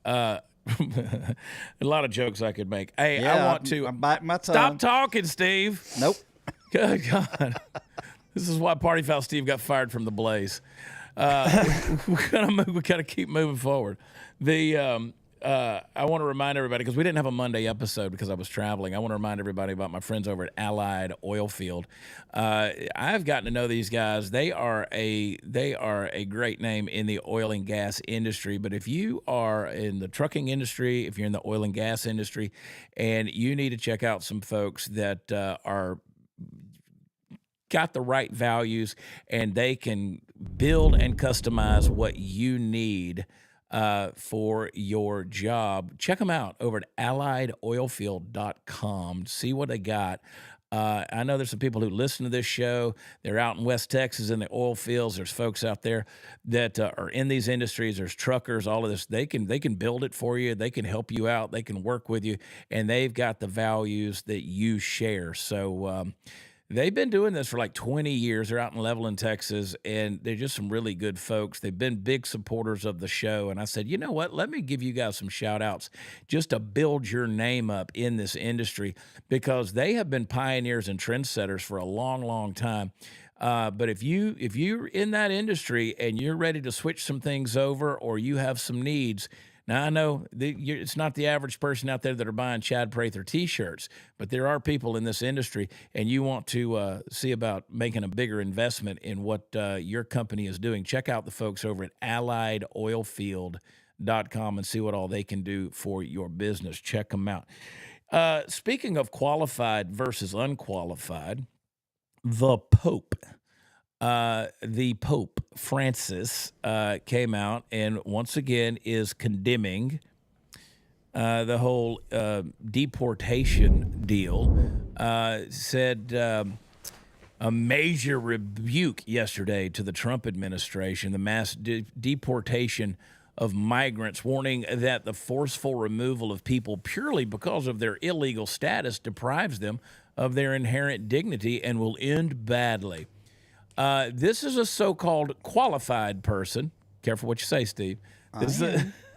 A lot of jokes I could make. Hey, yeah, I want to I'm biting my tongue. Stop talking, Steve. Nope. Good God. This is why Party Foul Steve got fired from the Blaze. We gotta keep moving forward. I want to remind everybody, because we didn't have a Monday episode because I was traveling. I want to remind everybody about my friends over at Allied Oilfield. I've gotten to know these guys. They are a great name in the oil and gas industry. But if you are in the trucking industry, if you're in the oil and gas industry, and you need to check out some folks that are got the right values and they can build and customize what you need for your job, check them out over at alliedoilfield.com. See what they got. I know there's some people who listen to this show. They're out in West Texas in the oil fields. There's folks out there that are in these industries. There's truckers, all of this. They can build it for you. They can help you out. They can work with you, and they've got the values that you share. So they've been doing this for like 20 years. They're out in Levelland, Texas, and they're just some really good folks. They've been big supporters of the show. And I said, you know what? Let me give you guys some shout-outs just to build your name up in this industry, because they have been pioneers and trendsetters for a long, long time. But if you're in that industry and you're ready to switch some things over, or you have some needs. Now, I know it's not the average person out there that are buying Chad Prather T-shirts, but there are people in this industry, and you want to see about making a bigger investment in what your company is doing. Check out the folks over at alliedoilfield.com and see what all they can do for your business. Check them out. Speaking of qualified versus unqualified, the Pope Francis came out and once again is condemning the whole deportation deal. Said a major rebuke yesterday to the Trump administration, the mass deportation of migrants, warning that the forceful removal of people purely because of their illegal status deprives them of their inherent dignity and will end badly. This is a so-called qualified person. Careful what you say, Steve.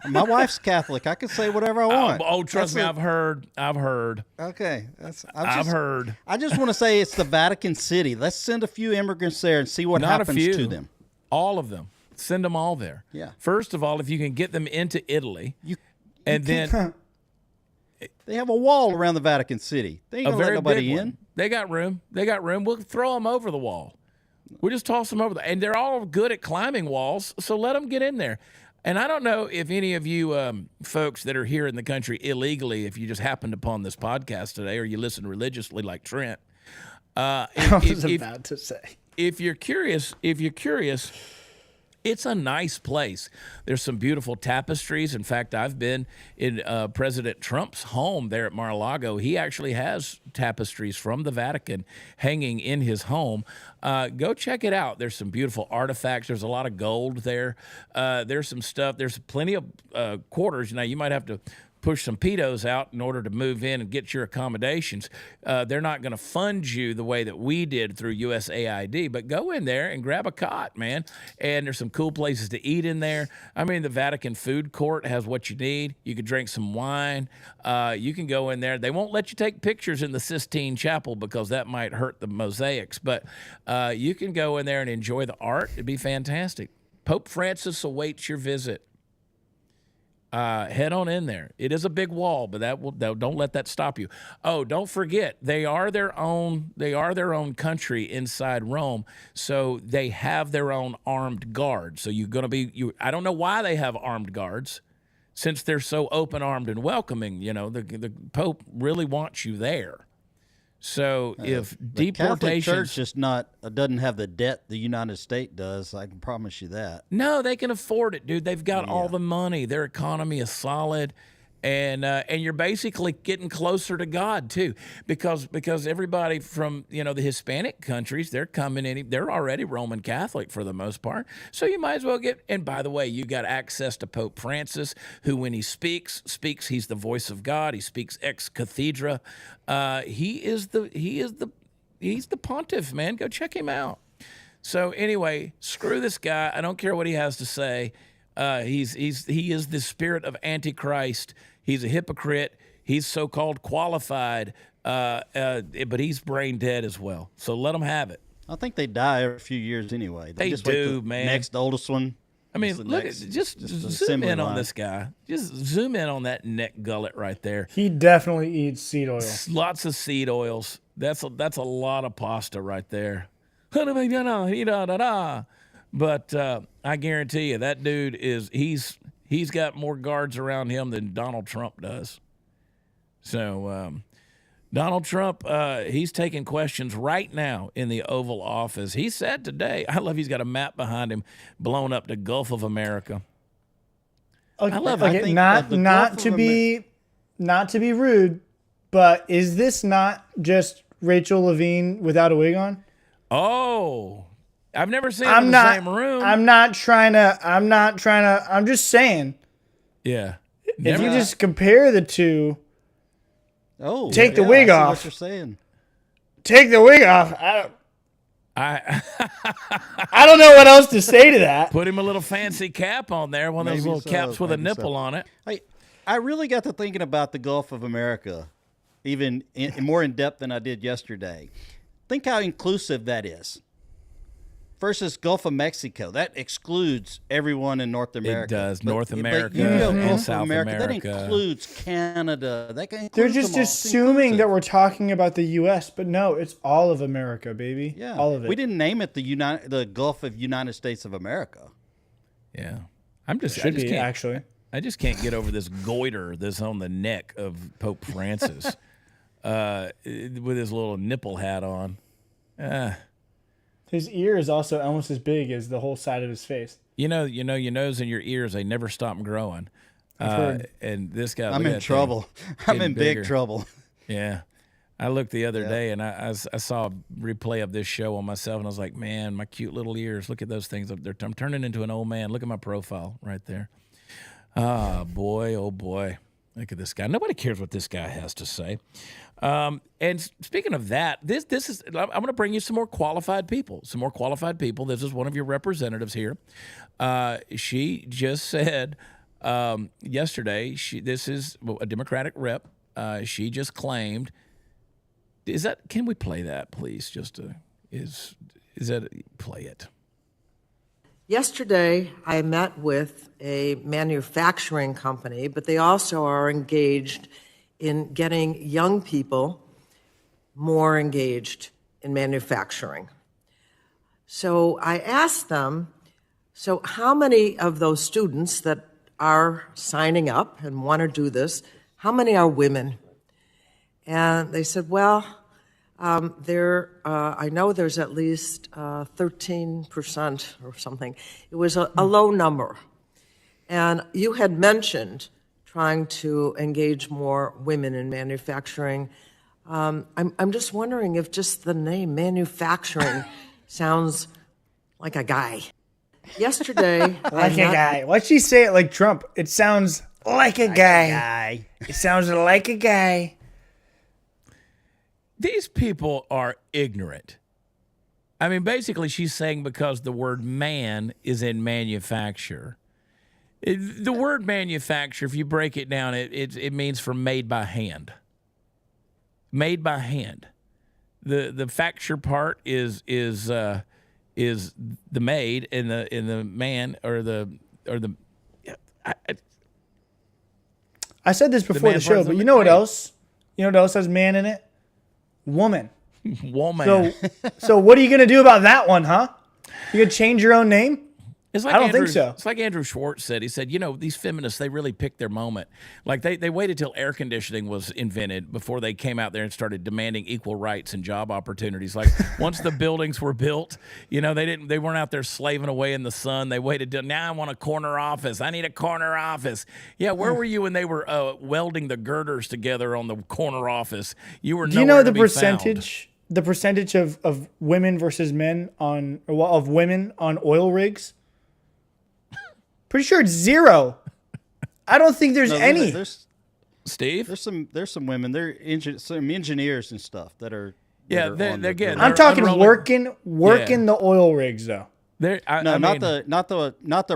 My wife's Catholic. I can say whatever I want. Trust me, I've heard. Okay, I've heard. I just want to say it's the Vatican City. Let's send a few immigrants there and see what happens to them. All of them. Send them all there. Yeah. First of all, if you can get them into Italy, then they have a wall around the Vatican City. They ain't gonna let nobody in. They got room. We'll throw them over the wall. We just toss them over there. And they're all good at climbing walls, so let them get in there. And I don't know if any of you folks that are here in the country illegally, if you just happened upon this podcast today or you listen religiously like Trent. I was about to say. If you're curious, It's a nice place. There's some beautiful tapestries. In fact, I've been in President Trump's home there at Mar-a-Lago. He actually has tapestries from the Vatican hanging in his home. Go check it out. There's some beautiful artifacts. There's a lot of gold there. There's some stuff. There's plenty of quarters. Now, you might have to push some pedos out in order to move in and get your accommodations. They're not going to fund you the way that we did through USAID, but go in there and grab a cot, man. And there's some cool places to eat in there. I mean, the Vatican food court has what you need. You can drink some wine. You can go in there. They won't let you take pictures in the Sistine Chapel because that might hurt the mosaics, but you can go in there and enjoy the art. It'd be fantastic. Pope Francis awaits your visit. Head on in there. It is a big wall, but don't let that stop you. Oh, don't forget, they are their own country inside Rome, so they have their own armed guards. So I don't know why they have armed guards, since they're so open-armed and welcoming. You know, the Pope really wants you there. So if the deportations, Catholic Church just doesn't have the debt the United States does, I can promise you that. No, they can afford it, dude. They've got all the money. Their economy is solid, and you're basically getting closer to God too, because everybody from the Hispanic countries, they're coming in. They're already Roman Catholic for the most part, so you might as well get. And by the way, you got access to Pope Francis, who when he speaks, he's the voice of God. He speaks ex cathedra. He's the pontiff, man. Go check him out. So anyway, screw this guy. I don't care what he has to say. He is the spirit of Antichrist. He's a hypocrite. He's so-called qualified, but he's brain dead as well. So let him have it. I think they die every few years anyway. They just do, wait the man. Next oldest one. I mean, look, just zoom in on this guy. Just zoom in on that neck gullet right there. He definitely eats seed oil. Lots of seed oils. That's a lot of pasta right there. But I guarantee you, that dude he's got more guards around him than Donald Trump does. So Donald Trump, he's taking questions right now in the Oval Office. He said today, I love he's got a map behind him blown up to Gulf of America. Okay, I love it. Not to be rude, but is this not just Rachel Levine without a wig on? Oh, I've never seen him in the same room. I'm just saying. Yeah. If you just compare the two, take the I wig see off. what you're saying. Take the wig off. I don't know what else to say to that. Put him a little fancy cap on there, one of those little caps with a nipple on it. I really got to thinking about the Gulf of America, even more in depth than I did yesterday. Think how inclusive that is. Versus Gulf of Mexico, that excludes everyone in North America. It does. North America and South America. That includes Canada. They're just assuming that we're talking about the U.S., but no, it's all of America, baby. Yeah, all of it. We didn't name it the Gulf of United States of America. Yeah, I just can't get over this goiter that's on the neck of Pope Francis with his little nipple hat on. His ear is also almost as big as the whole side of his face. Your nose and your ears, they never stop growing. And this guy, I'm in trouble. I'm in big trouble. Yeah. I looked the other day and I saw a replay of this show on myself and I was like, man, my cute little ears. Look at those things up there. I'm turning into an old man. Look at my profile right there. Ah, boy, oh boy. Look at this guy. Nobody cares what this guy has to say. And speaking of that, this is, I'm going to bring you some more qualified people. This is one of your representatives here. She just said yesterday, this is a Democratic rep. She just claimed, can we play that, please? Play it. Yesterday, I met with a manufacturing company, but they also are engaged in getting young people more engaged in manufacturing. So I asked them, so how many of those students that are signing up and want to do this, how many are women? And they said, well, I know there's at least 13% or something. It was a low number. And you had mentioned trying to engage more women in manufacturing. I'm just wondering if just the name manufacturing sounds like a guy. Yesterday, Like a guy. Why'd she say it like Trump? It sounds like a guy. It sounds like a guy. These people are ignorant. I mean, basically, she's saying because the word man is in manufacture. The word manufacture, if you break it down, it means from made by hand. Made by hand. The facture part is the maid, and the man or the. I said this before the show, but you know what else? You know what else has man in it? Woman. Woman. So what are you gonna do about that one, huh? You gonna change your own name? It's like I don't think so. It's like Andrew Schwartz said. He said, these feminists, they really picked their moment. Like they waited till air conditioning was invented before they came out there and started demanding equal rights and job opportunities. Like once the buildings were built, they weren't out there slaving away in the sun. They waited till now I want a corner office. I need a corner office. Yeah, where were you when they were welding the girders together on the corner office? You were. Do you know the percentage? The percentage of women versus men of women on oil rigs? Pretty sure it's 0. I don't think there's any. Steve? There's some women. Some engineers and stuff that are. I'm talking working the oil rigs though. Not the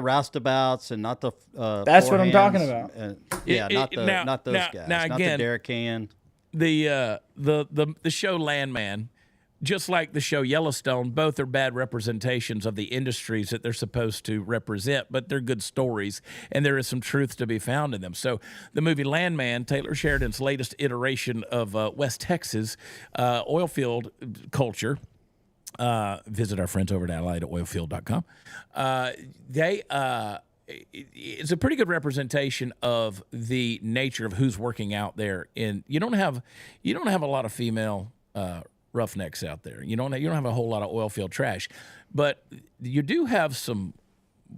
roustabouts and not the. That's what I'm talking about. Not those guys. Now not again, the Derrick Hand. The show Landman, just like the show Yellowstone, both are bad representations of the industries that they're supposed to represent, but they're good stories, and there is some truth to be found in them. So the movie Landman, Taylor Sheridan's latest iteration of West Texas oilfield culture. Visit our friends over at Allied at oilfield.com. It's a pretty good representation of the nature of who's working out there. You don't have a lot of female roughnecks out there. You don't have a whole lot of oil field trash, but you do have some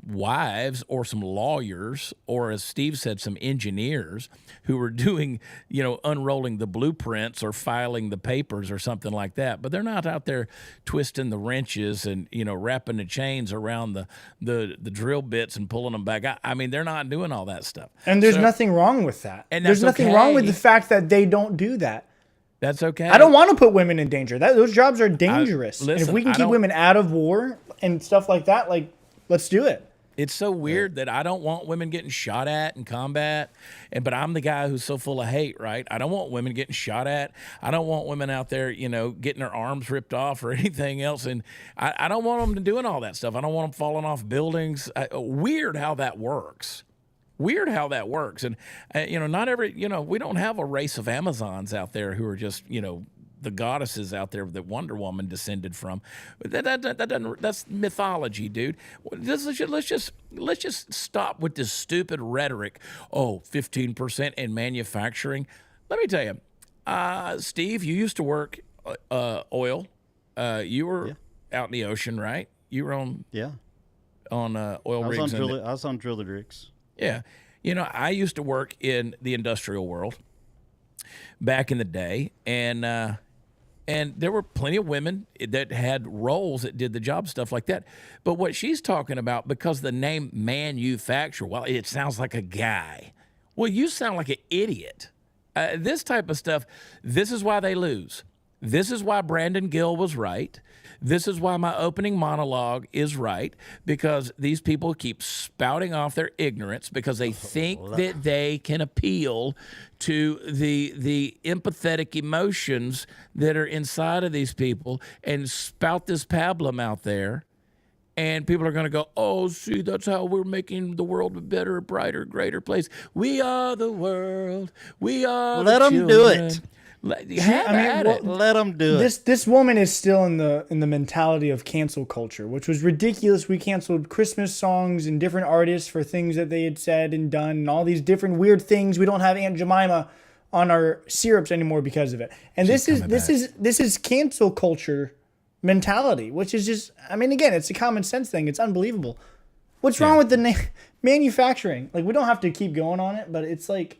wives or some lawyers, or as Steve said, some engineers who are doing, unrolling the blueprints or filing the papers or something like that. But they're not out there twisting the wrenches and, wrapping the chains around the drill bits and pulling them back. I mean, they're not doing all that stuff. And there's nothing wrong with that. And there's nothing wrong with the fact that they don't do that. That's okay. I don't want to put women in danger. Those jobs are dangerous. And if we can keep women out of war and stuff like that, let's do it. It's so weird that I don't want women getting shot at in combat, but I'm the guy who's so full of hate, right? I don't want women getting shot at. I don't want women out there, getting their arms ripped off or anything else. And I don't want them doing all that stuff. I don't want them falling off buildings. Weird how that works. And, not every, we don't have a race of Amazons out there who are just, the goddesses out there that Wonder Woman descended from. That's mythology, dude. Let's just stop with this stupid rhetoric. 15% in manufacturing. Let me tell you, Steve, you used to work oil. You were out in the ocean, right? You were on oil rigs. I was on driller rigs. Yeah. I used to work in the industrial world back in the day, and there were plenty of women that had roles that did the job, stuff like that. But what she's talking about, because the name manufacturer, well, it sounds like a guy. Well, you sound like an idiot. This type of stuff, this is why they lose. This is why Brandon Gill was right. This is why my opening monologue is right, because these people keep spouting off their ignorance because they think that they can appeal to the empathetic emotions that are inside of these people and spout this pablum out there. And people are going to go, oh, see, that's how we're making the world a better, brighter, greater place. We are the world. We are Let the them do it. Let them do it. This woman is still in the mentality of cancel culture, which was ridiculous. We canceled Christmas songs and different artists for things that they had said and done, and all these different weird things. We don't have Aunt Jemima on our syrups anymore because of it. And this is cancel culture mentality, which is just, I mean, again, it's a common sense thing. It's unbelievable. What's wrong with the manufacturing? Like, we don't have to keep going on it, but it's like.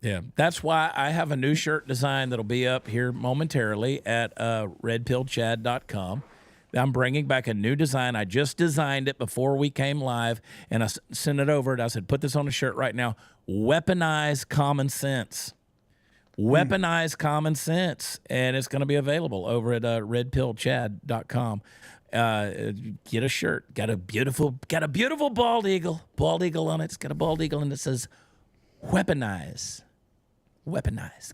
Yeah, that's why I have a new shirt design that'll be up here momentarily at redpillchad.com. I'm bringing back a new design. I just designed it before we came live, and I sent it over. And I said, put this on a shirt right now. Weaponize common sense. Weaponize common sense. And it's going to be available over at redpillchad.com. Get a shirt. Got a beautiful bald eagle. Bald eagle on it. It's got a bald eagle, and it says, weaponize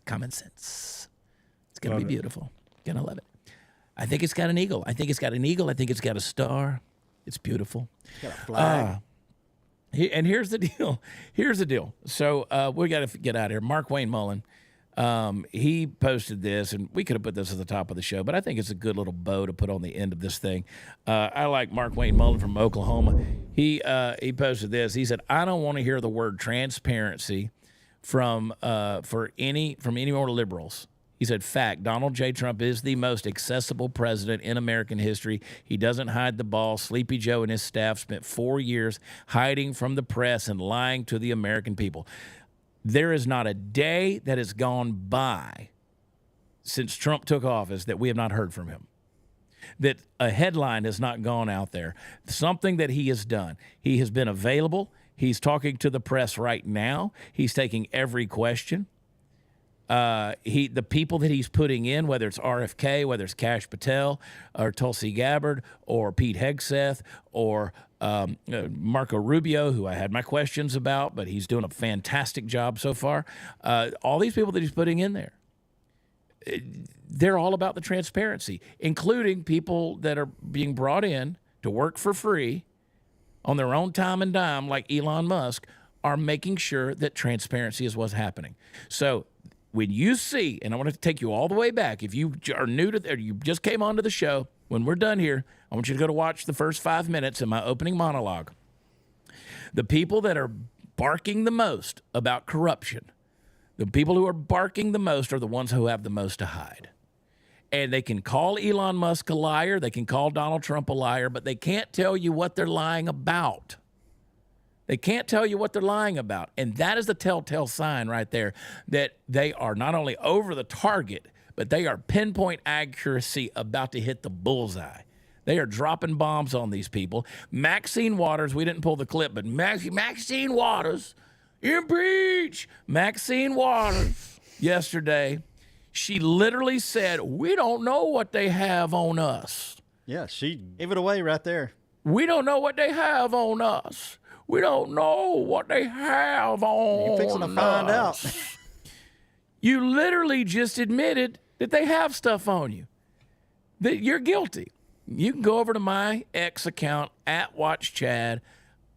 common sense. It's going to be beautiful. Going to love it. I think it's got an eagle. I think it's got a star. It's beautiful. Got a flag. And here's the deal. So we got to get out of here. Mark Wayne Mullen, he posted this, and we could have put this at the top of the show, but I think it's a good little bow to put on the end of this thing. I like Mark Wayne Mullen from Oklahoma. He posted this. He said, "I don't want to hear the word transparency from any more liberals." He said, "Fact, Donald J. Trump is the most accessible president in American history. He doesn't hide the ball. Sleepy Joe and his staff spent 4 years hiding from the press and lying to the American people. There is not a day that has gone by since Trump took office that we have not heard from him. That a headline has not gone out there. Something that he has done. He has been available. He's talking to the press right now. He's taking every question. The people that he's putting in, whether it's RFK, whether it's Kash Patel or Tulsi Gabbard or Pete Hegseth or Marco Rubio, who I had my questions about, but he's doing a fantastic job so far. All these people that he's putting in there, they're all about the transparency, including people that are being brought in to work for free on their own time and dime, like Elon Musk, are making sure that transparency is what's happening. So when you see, and I want to take you all the way back, if you are new to, or you just came onto the show, when we're done here, I want you to go to watch the first 5 minutes in my opening monologue. The people that are barking the most about corruption, the people who are barking the most are the ones who have the most to hide. And they can call Elon Musk a liar, they can call Donald Trump a liar, but they can't tell you what they're lying about. They can't tell you what they're lying about. And that is the telltale sign right there that they are not only over the target, but they are pinpoint accuracy about to hit the bullseye. They are dropping bombs on these people. Maxine Waters, we didn't pull the clip, but Maxine Waters, impeach! Maxine Waters, yesterday, she literally said, "We don't know what they have on us." Yeah, she gave it away right there. We don't know what they have on us. We don't know what they have on You're fixing to find out. You literally just admitted that they have stuff on you, that you're guilty. You can go over to my X account, @WatchChad.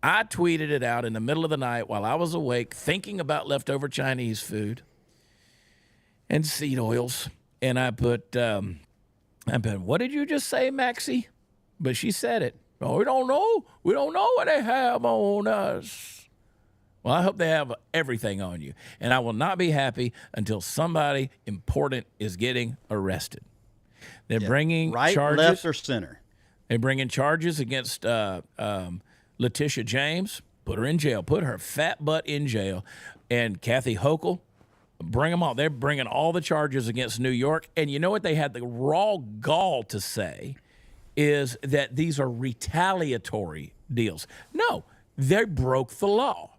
I tweeted it out in the middle of the night while I was awake thinking about leftover Chinese food and seed oils. And I put, what did you just say, Maxie? But she said it. "Oh, we don't know. We don't know what they have on us." Well, I hope they have everything on you. And I will not be happy until somebody important is getting arrested. They're bringing right, charges. left, or center. They're bringing charges against Letitia James. Put her in jail. Put her fat butt in jail. And Kathy Hochul. Bring them all. They're bringing all the charges against New York. And you know what they had the raw gall to say is that these are retaliatory deals. No, they broke the law.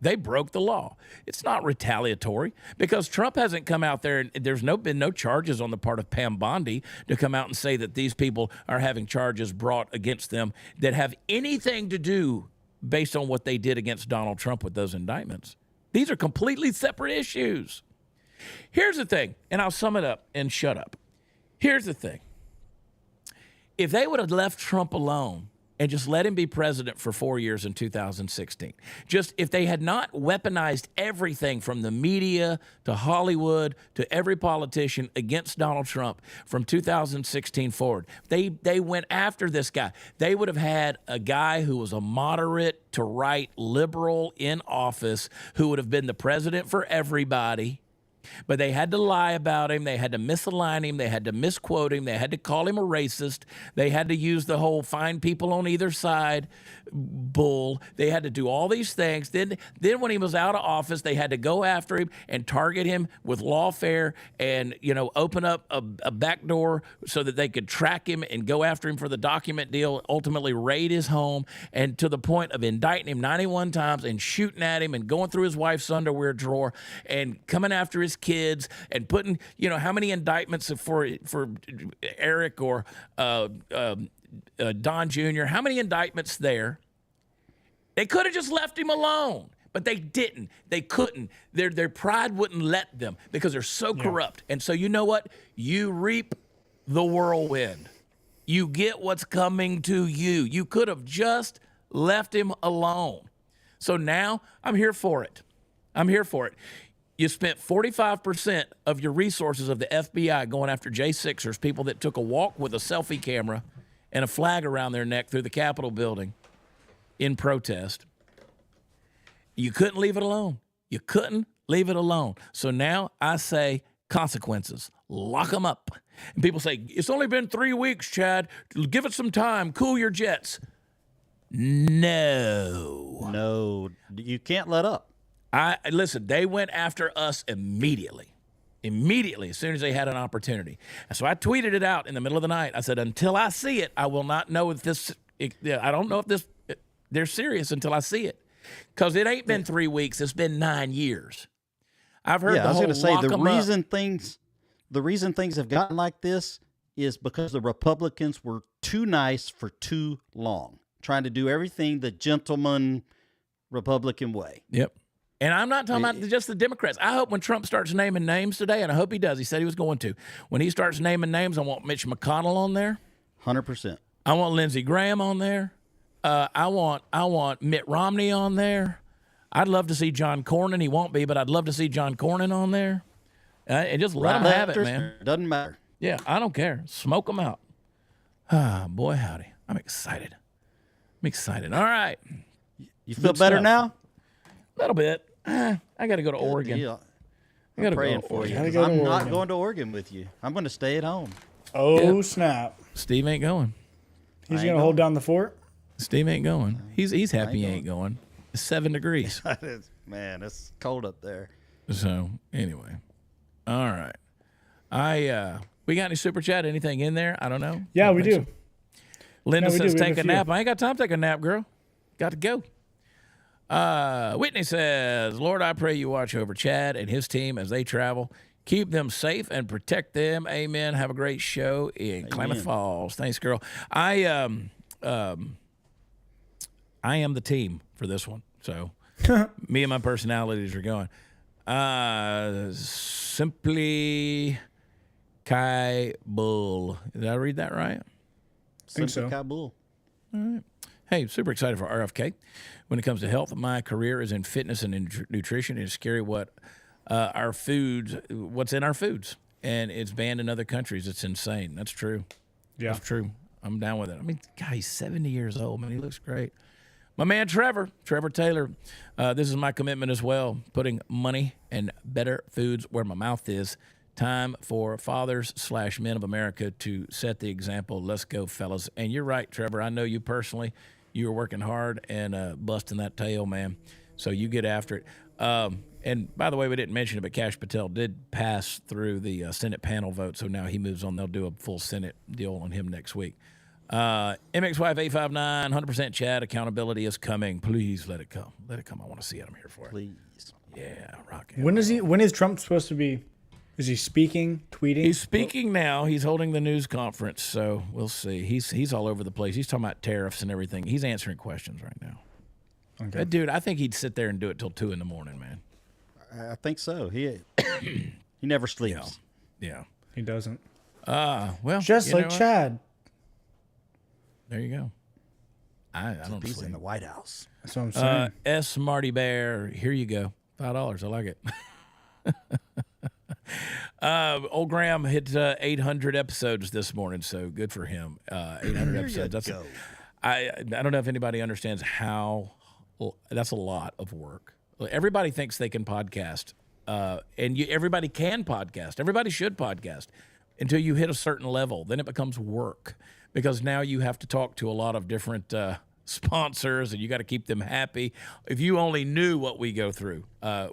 They broke the law. It's not retaliatory because Trump hasn't come out there and there's been no charges on the part of Pam Bondi to come out and say that these people are having charges brought against them that have anything to do based on what they did against Donald Trump with those indictments. These are completely separate issues. Here's the thing, and I'll sum it up and shut up. Here's the thing. If they would have left Trump alone and just let him be president for 4 years in 2016, just if they had not weaponized everything from the media to Hollywood to every politician against Donald Trump from 2016 forward, they went after this guy. They would have had a guy who was a moderate to right liberal in office who would have been the president for everybody. But they had to lie about him. They had to misalign him. They had to misquote him. They had to call him a racist. They had to use the whole find people on either side bull. They had to do all these things. Then when he was out of office, they had to go after him and target him with lawfare and, open up a back door so that they could track him and go after him for the document deal, ultimately raid his home, and to the point of indicting him 91 times and shooting at him and going through his wife's underwear drawer and coming after his kids and putting, how many indictments for Eric or Don Jr., how many indictments there? They could have just left him alone, but they didn't. They couldn't. Their pride wouldn't let them because they're so corrupt. And so you know what? You reap the whirlwind. You get what's coming to you. You could have just left him alone. So now I'm here for it. I'm here for it. You spent 45% of your resources of the FBI going after J6ers, people that took a walk with a selfie camera and a flag around their neck through the Capitol building in protest. You couldn't leave it alone. You couldn't leave it alone. So now I say consequences. Lock them up. And people say, it's only been 3 weeks, Chad. Give it some time. Cool your jets. No, you can't let up. Listen, they went after us immediately, as soon as they had an opportunity. And so I tweeted it out in the middle of the night. I said, until I see it, I will not know if I don't know if they're serious until I see it. Because it ain't been 3 weeks. It's been 9 years. I've heard I was going to say, the reason things have gotten like this is because the Republicans were too nice for too long, trying to do everything the gentleman Republican way. Yep. And I'm not talking about just the Democrats. I hope when Trump starts naming names today, and I hope he does, he said he was going to. When he starts naming names, I want Mitch McConnell on there. 100%. I want Lindsey Graham on there. I want Mitt Romney on there. I'd love to see John Cornyn. He won't be, but I'd love to see John Cornyn on there. And just let them have it, man. Doesn't matter. Yeah, I don't care. Smoke them out. Ah, boy, howdy. I'm excited. All right. You feel better now? A little bit. I got to go to Oregon. Deal. I'm praying for you. I'm not going to Oregon with you. I'm going to stay at home. Oh, snap. Steve ain't going. He's going to hold down the fort? Steve ain't going. He's happy he ain't going. It's 7 degrees. Man, it's cold up there. So, anyway. All right. We got any super chat? Anything in there? I don't know. Yeah, we do. So. Linda says, take a nap. I ain't got time to take a nap, girl. Got to go. Whitney says, Lord, I pray you watch over Chad and his team as they travel. Keep them safe and protect them. Amen. Have a great show in Klamath Falls. Thanks, girl. I am the team for this one. So me and my personalities are going. Simply Kai Bull. Did I read that right? I think so. Kai Bull. All right. Hey, super excited for RFK. When it comes to health, my career is in fitness and nutrition. It's scary what's in our foods. And it's banned in other countries. It's insane. That's true. Yeah. That's true. I'm down with it. I mean, God, he's 70 years old, man. He looks great. My man, Trevor Taylor, this is my commitment as well, putting money and better foods where my mouth is. Time for fathers/men of America to set the example. Let's go, fellas. And you're right, Trevor. I know you personally. You were working hard and busting that tail, man. So you get after it. And by the way, we didn't mention it, but Kash Patel did pass through the Senate panel vote, so now he moves on. They'll do a full Senate deal on him next week. MX5859, 100% Chad, accountability is coming. Please let it come. Let it come. I want to see it. I'm here for it. Please. Yeah, rock it. When is Trump supposed to be? Is he speaking, tweeting? He's speaking now. He's holding the news conference, so we'll see. He's all over the place. He's talking about tariffs and everything. He's answering questions right now. Okay. That dude, I think he'd sit there and do it till 2 a.m, man. I think so. He never sleeps. Yeah. He doesn't. Well, just like Chad. There you go. I don't He's sleep. in the White House. That's what I'm saying. S. Marty Bear, here you go. $5. I like it. Old Graham hit 800 episodes this morning, so good for him. 800 episodes. I don't know if anybody understands how that's a lot of work. Everybody thinks they can podcast And everybody can podcast. Everybody should podcast until you hit a certain level. Then it becomes work because now you have to talk to a lot of different sponsors, and you got to keep them happy. If you only knew what we go through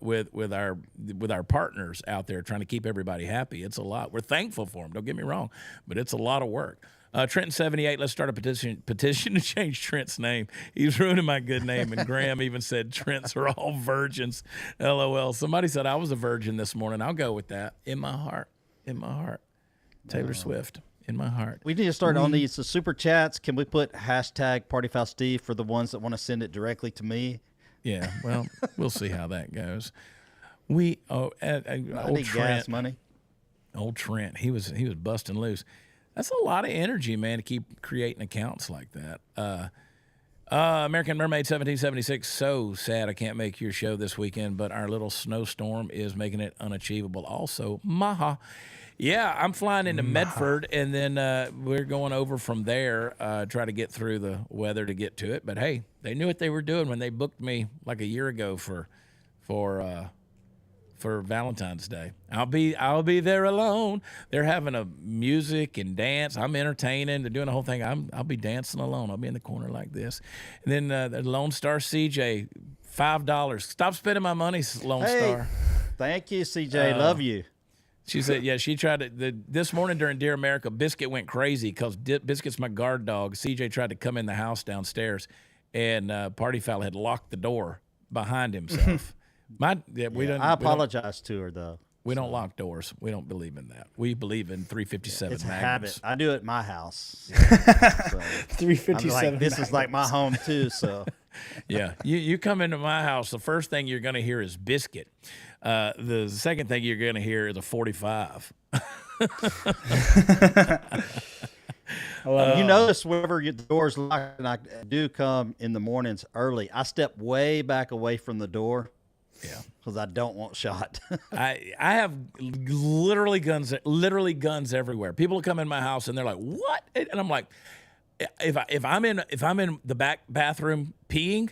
with our partners out there trying to keep everybody happy, it's a lot. We're thankful for them. Don't get me wrong, but it's a lot of work. Trenton78, let's start a petition to change Trent's name. He's ruining my good name. And Graham even said Trents are all virgins. LOL. Somebody said I was a virgin this morning. I'll go with that. In my heart. Taylor Swift. In my heart. We need to start on the super chats. Can we put hashtag PartyFoulSteve for the ones that want to send it directly to me? Yeah, well, we'll see how that goes. I need gas money. Old Trent, he was busting loose. That's a lot of energy, man, to keep creating accounts like that. American Mermaid 1776, so sad I can't make your show this weekend, but our little snowstorm is making it unachievable. Also, Maha. Yeah, I'm flying into Medford, and then we're going over from there, try to get through the weather to get to it. But, hey, they knew what they were doing when they booked me like a year ago for Valentine's Day. I'll be there alone. They're having a music and dance. I'm entertaining. They're doing the whole thing. I'll be dancing alone. I'll be in the corner like this. And then the Lone Star CJ, $5. Stop spending my money, Lone Star. Thank you, CJ. Love you. She said, yeah, she tried to. This morning during Dear America, Biscuit went crazy because Biscuit's my guard dog. CJ tried to come in the house downstairs, and Party Foul had locked the door behind himself. I apologize to her, though. We don't lock doors. We don't believe in that. We believe in 357 It's Magnums. a habit. I do it at my house. 357 This is like my home, too, so. Yeah. You come into my house, the first thing you're going to hear is Biscuit. The second thing you're going to hear is a 45. You notice whenever the door's locked, and I do come in the mornings early, I step way back away from the door. Yeah, because I don't want shot. I have literally guns everywhere. People come in my house and they're like, "What?" And I'm like, if I'm in the back bathroom peeing,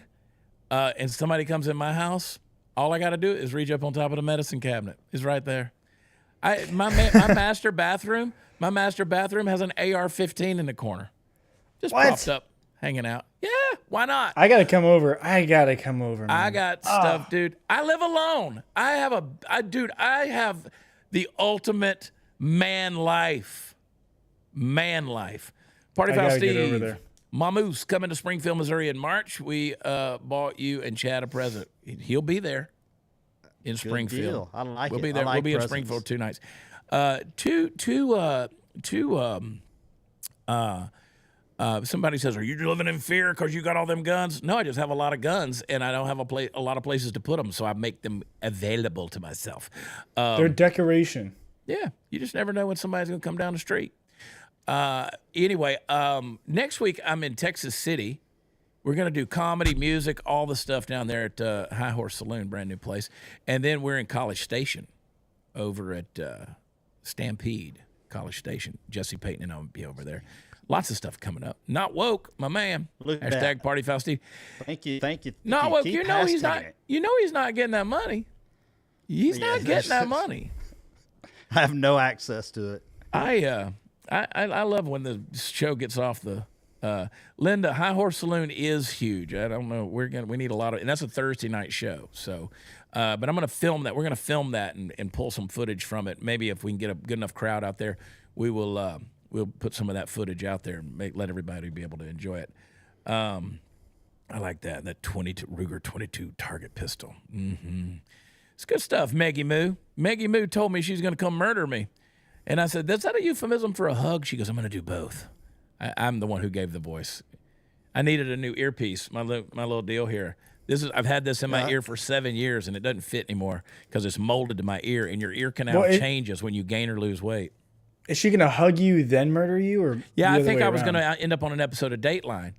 and somebody comes in my house, all I got to do is reach up on top of the medicine cabinet. It's right there. My master bathroom has an AR-15 in the corner, just propped up, hanging out. Yeah, why not? I gotta come over. Man. I got stuff, dude. I live alone. I have the ultimate man life. Party Foul Steve. Mamoose coming to Springfield, Missouri in March. We bought you and Chad a present. He'll be there in Springfield. Deal. I like we'll it. Be there. We'll be in Springfield 2 nights. Somebody says, "Are you living in fear because you got all them guns?" No, I just have a lot of guns, and I don't have a lot of places to put them, so I make them available to myself. They're decoration. Yeah, you just never know when somebody's going to come down the street. Anyway, next week I'm in Texas City. We're going to do comedy, music, all the stuff down there at High Horse Saloon, brand new place. And then we're in College Station over at Stampede, College Station. Jesse Payton and I'll be over there. Lots of stuff coming up. Not woke, my man. Hashtag Party Foul Steve. Thank you. Not woke. You know he's not. You know he's not getting that money. He's not getting that money. I have no access to it. I love when the show gets off the. Linda, High Horse Saloon is huge. I don't know. We need a lot of, and that's a Thursday night show. So, but I'm going to film that. We're going to film that and pull some footage from it. Maybe if we can get a good enough crowd out there, we will. We'll put some of that footage out there and let everybody be able to enjoy it. I like that 22 Ruger 22 target pistol. Mm-hmm. It's good stuff. Maggie Moo told me she's going to come murder me, and I said, "Is that a euphemism for a hug?" She goes, "I'm going to do both." I'm the one who gave the voice. I needed a new earpiece. My little deal here. I've had this in my ear for 7 years, and it doesn't fit anymore because it's molded to my ear, and your ear canal changes when you gain or lose weight. Is she going to hug you then murder you, or yeah? I think I was going to end up on an episode of Dateline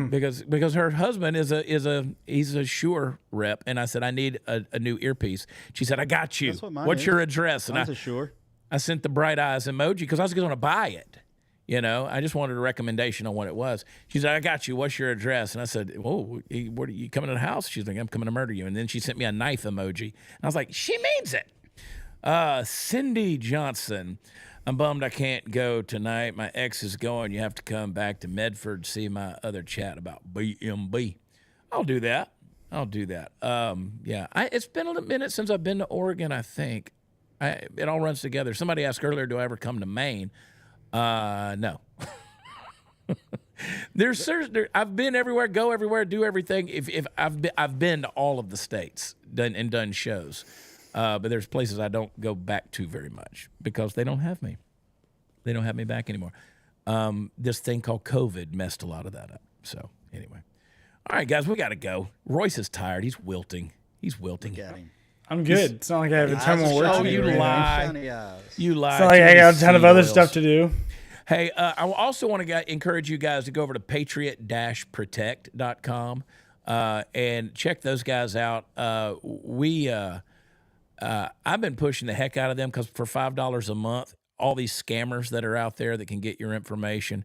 because her husband is a Shure rep, and I said I need a new earpiece. She said I got you. What's your address? And Shure. I sent the bright eyes emoji because I was going to buy it. You know, I just wanted a recommendation on what it was. She said, I got you. What's your address? And I said, whoa, what are you coming to the house? She's like, I'm coming to murder you. And then she sent me a knife emoji. And I was like, she means it. Cindy Johnson. I'm bummed I can't go tonight. My ex is going. You have to come back to Medford to see my other chat about BMB. I'll do that. Yeah, it's been a minute since I've been to Oregon, I think. It all runs together. Somebody asked earlier, do I ever come to Maine? No. I've been everywhere, go everywhere, do everything. If I've been to all of the states, done shows. But there's places I don't go back to very much because they don't have me. They don't have me back anymore. This thing called COVID messed a lot of that up. So anyway. All right, guys, we got to go. Royce is tired. He's wilting. I'm good. It's not like I have a ton more work to do. You lie. You lie. It's not like I got a ton of other stuff to do. Hey, I also want to encourage you guys to go over to patriot-protect.com and check those guys out. I've been pushing the heck out of them because for $5 a month, all these scammers that are out there that can get your information,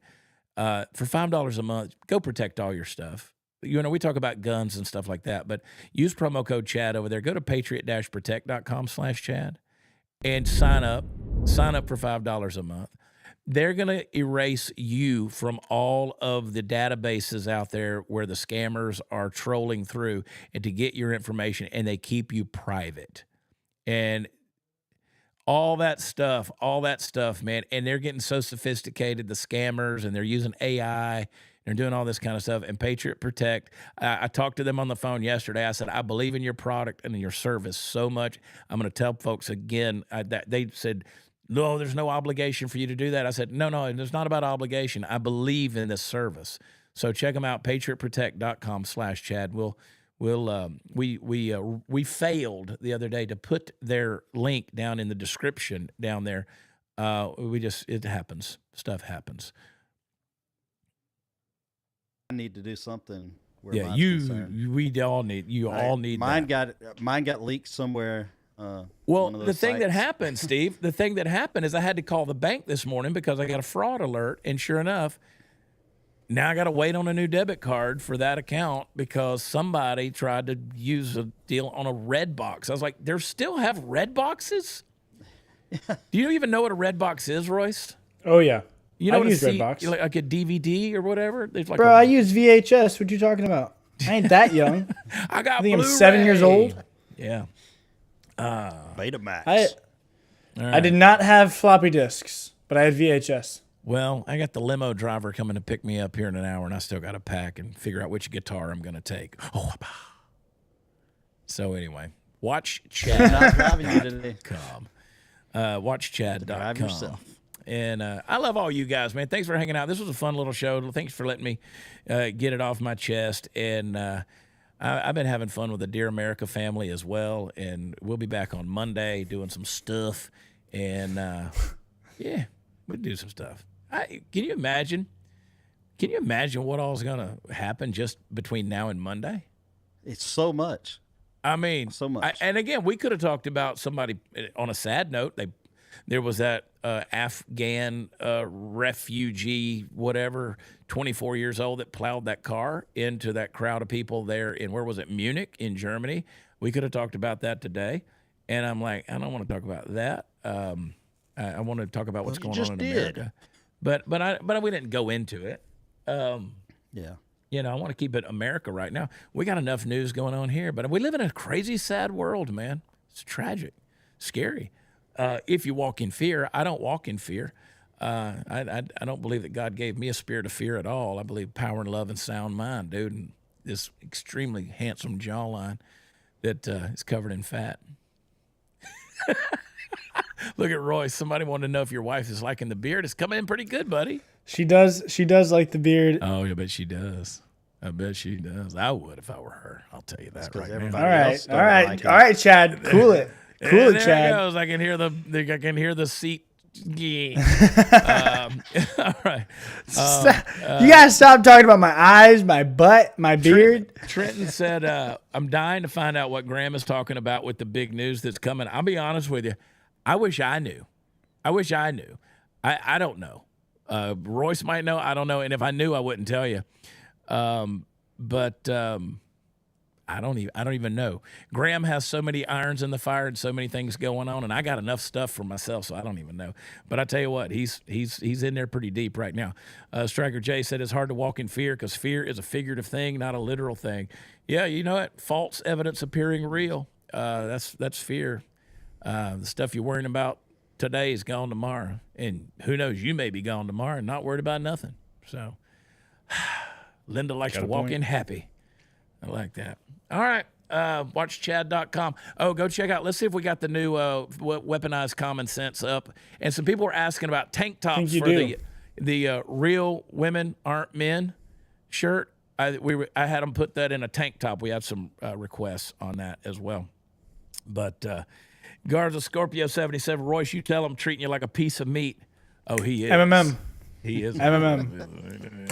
for $5 a month, go protect all your stuff. You know, we talk about guns and stuff like that, but use promo code Chad over there. Go to patriot-protect.com/Chad and sign up. Sign up for $5 a month. They're going to erase you from all of the databases out there where the scammers are trolling through and to get your information, and they keep you private. And all that stuff, man. And they're getting so sophisticated, the scammers, and they're using AI. They're doing all this kind of stuff. And Patriot Protect, I talked to them on the phone yesterday. I said, I believe in your product and in your service so much. I'm going to tell folks again. They said, no, there's no obligation for you to do that. I said, no, it's not about obligation. I believe in this service. So check them out, patriotprotect.com/Chad. We failed the other day to put their link down in the description down there. It happens. Stuff happens. I need to do something. We all need. Mine got leaked somewhere. Well, the thing that happened, Steve, is I had to call the bank this morning because I got a fraud alert, and sure enough, now I got to wait on a new debit card for that account because somebody tried to use a deal on a red box. I was like, they still have red boxes? Do you even know what a red box is, Royce? Oh yeah. You know, I use Redbox. Like a DVD or whatever? I use VHS. What you talking about? I ain't that young. I think I'm 7 years old. Yeah. Betamax. I did not have floppy disks, but I had VHS. Well, I got the limo driver coming to pick me up here in an hour, and I still got to pack and figure out which guitar I'm going to take. So anyway, watch Chad. Not driving you today. Watch Chad.com. Drive yourself. And I love all you guys, man. Thanks for hanging out. This was a fun little show. Thanks for letting me get it off my chest. And I've been having fun with the Dear America family as well. And we'll be back on Monday doing some stuff. And, yeah, we'll do some stuff. Can you imagine what all is going to happen just between now and Monday? It's so much. I mean, so much. And again, we could have talked about somebody on a sad note. There was that Afghan refugee, whatever, 24 years old that plowed that car into that crowd of people there in, where was it, Munich in Germany. We could have talked about that today. And I'm like, I don't want to talk about that. I want to talk about what's going on in America. But we didn't go into it. Yeah. You know, I want to keep it America right now. We got enough news going on here, but we live in a crazy, sad world, man. It's tragic, scary. If you walk in fear, I don't walk in fear. I don't believe that God gave me a spirit of fear at all. I believe power and love and sound mind, dude, and this extremely handsome jawline that is covered in fat. Look at Royce. Somebody wanted to know if your wife is liking the beard. It's coming in pretty good, buddy. She does like the beard. Oh, I bet she does. I I would if I were her. I'll tell you that right now. All right, Chad. Cool it. Cool it, Chad. There it goes. I can hear the seat. Yeah. All right. You gotta stop talking about my eyes, my butt, my beard. Trenton said, "I'm dying to find out what Graham is talking about with the big news that's coming." I'll be honest with you. I wish I knew. I don't know. Royce might know. I don't know. And if I knew, I wouldn't tell you. But I don't even know. Graham has so many irons in the fire and so many things going on, and I got enough stuff for myself, so I don't even know. But I tell you what, he's in there pretty deep right now. Striker J said it's hard to walk in fear because fear is a figurative thing, not a literal thing. Yeah, you know what? False evidence appearing real. That's fear. The stuff you're worrying about today is gone tomorrow, and who knows? You may be gone tomorrow and not worried about nothing. So, Linda likes to walk in happy. I like that. All right. WatchChad.com. Oh, go check out. Let's see if we got the new Weaponized Common Sense up. And some people were asking about tank tops for the Real Women Aren't Men shirt. I had them put that in a tank top. We have some requests on that as well. But Garza Scorpio 77, Royce, you tell him treating you like a piece of meat. Oh, he is. MMM. He is. MMM.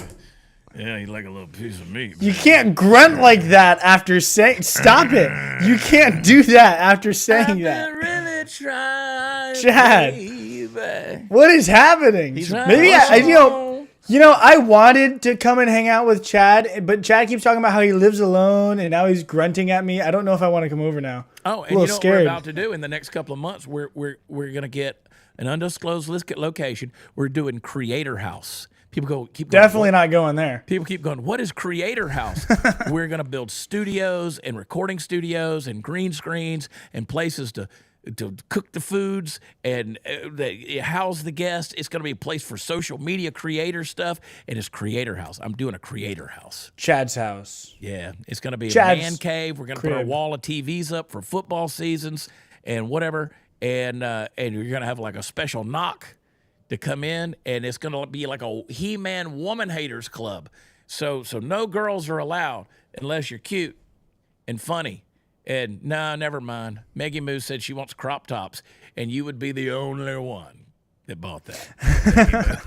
Yeah, he's like a little piece of meat. You can't grunt like that after saying. Stop it! You can't do that after saying that. Really trying, Chad, baby. what is happening? Maybe I wanted to come and hang out with Chad, but Chad keeps talking about how he lives alone, and now he's grunting at me. I don't know if I want to come over now. Oh, and you know what we're about to do in the next couple of months? We're going to get an undisclosed location. We're doing Creator House. People keep going, definitely not going there. People keep going, what is Creator House? We're going to build studios and recording studios and green screens and places to cook the foods and house the guests. It's going to be a place for social media creator stuff, and it's Creator House. I'm doing a Creator House. Chad's house. Yeah, it's going to be Chad's a man cave. We're going to put a wall of TVs up for football seasons and whatever, and you're going to have like a special knock to come in, and it's going to be like a He-Man woman haters club. So no girls are allowed unless you're cute and funny. And no, never mind. Maggie Moo said she wants crop tops, and you would be the only one that bought that.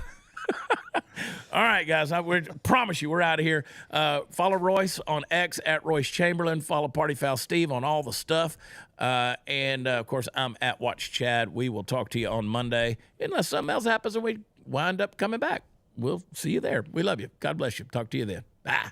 All right, guys. I promise you we're out of here. Follow Royce on X at Royce Chamberlain. Follow Party Foul Steve on all the stuff. And, of course, I'm at Watch Chad. We will talk to you on Monday. Unless something else happens and we wind up coming back. We'll see you there. We love you. God bless you. Talk to you then. Bye.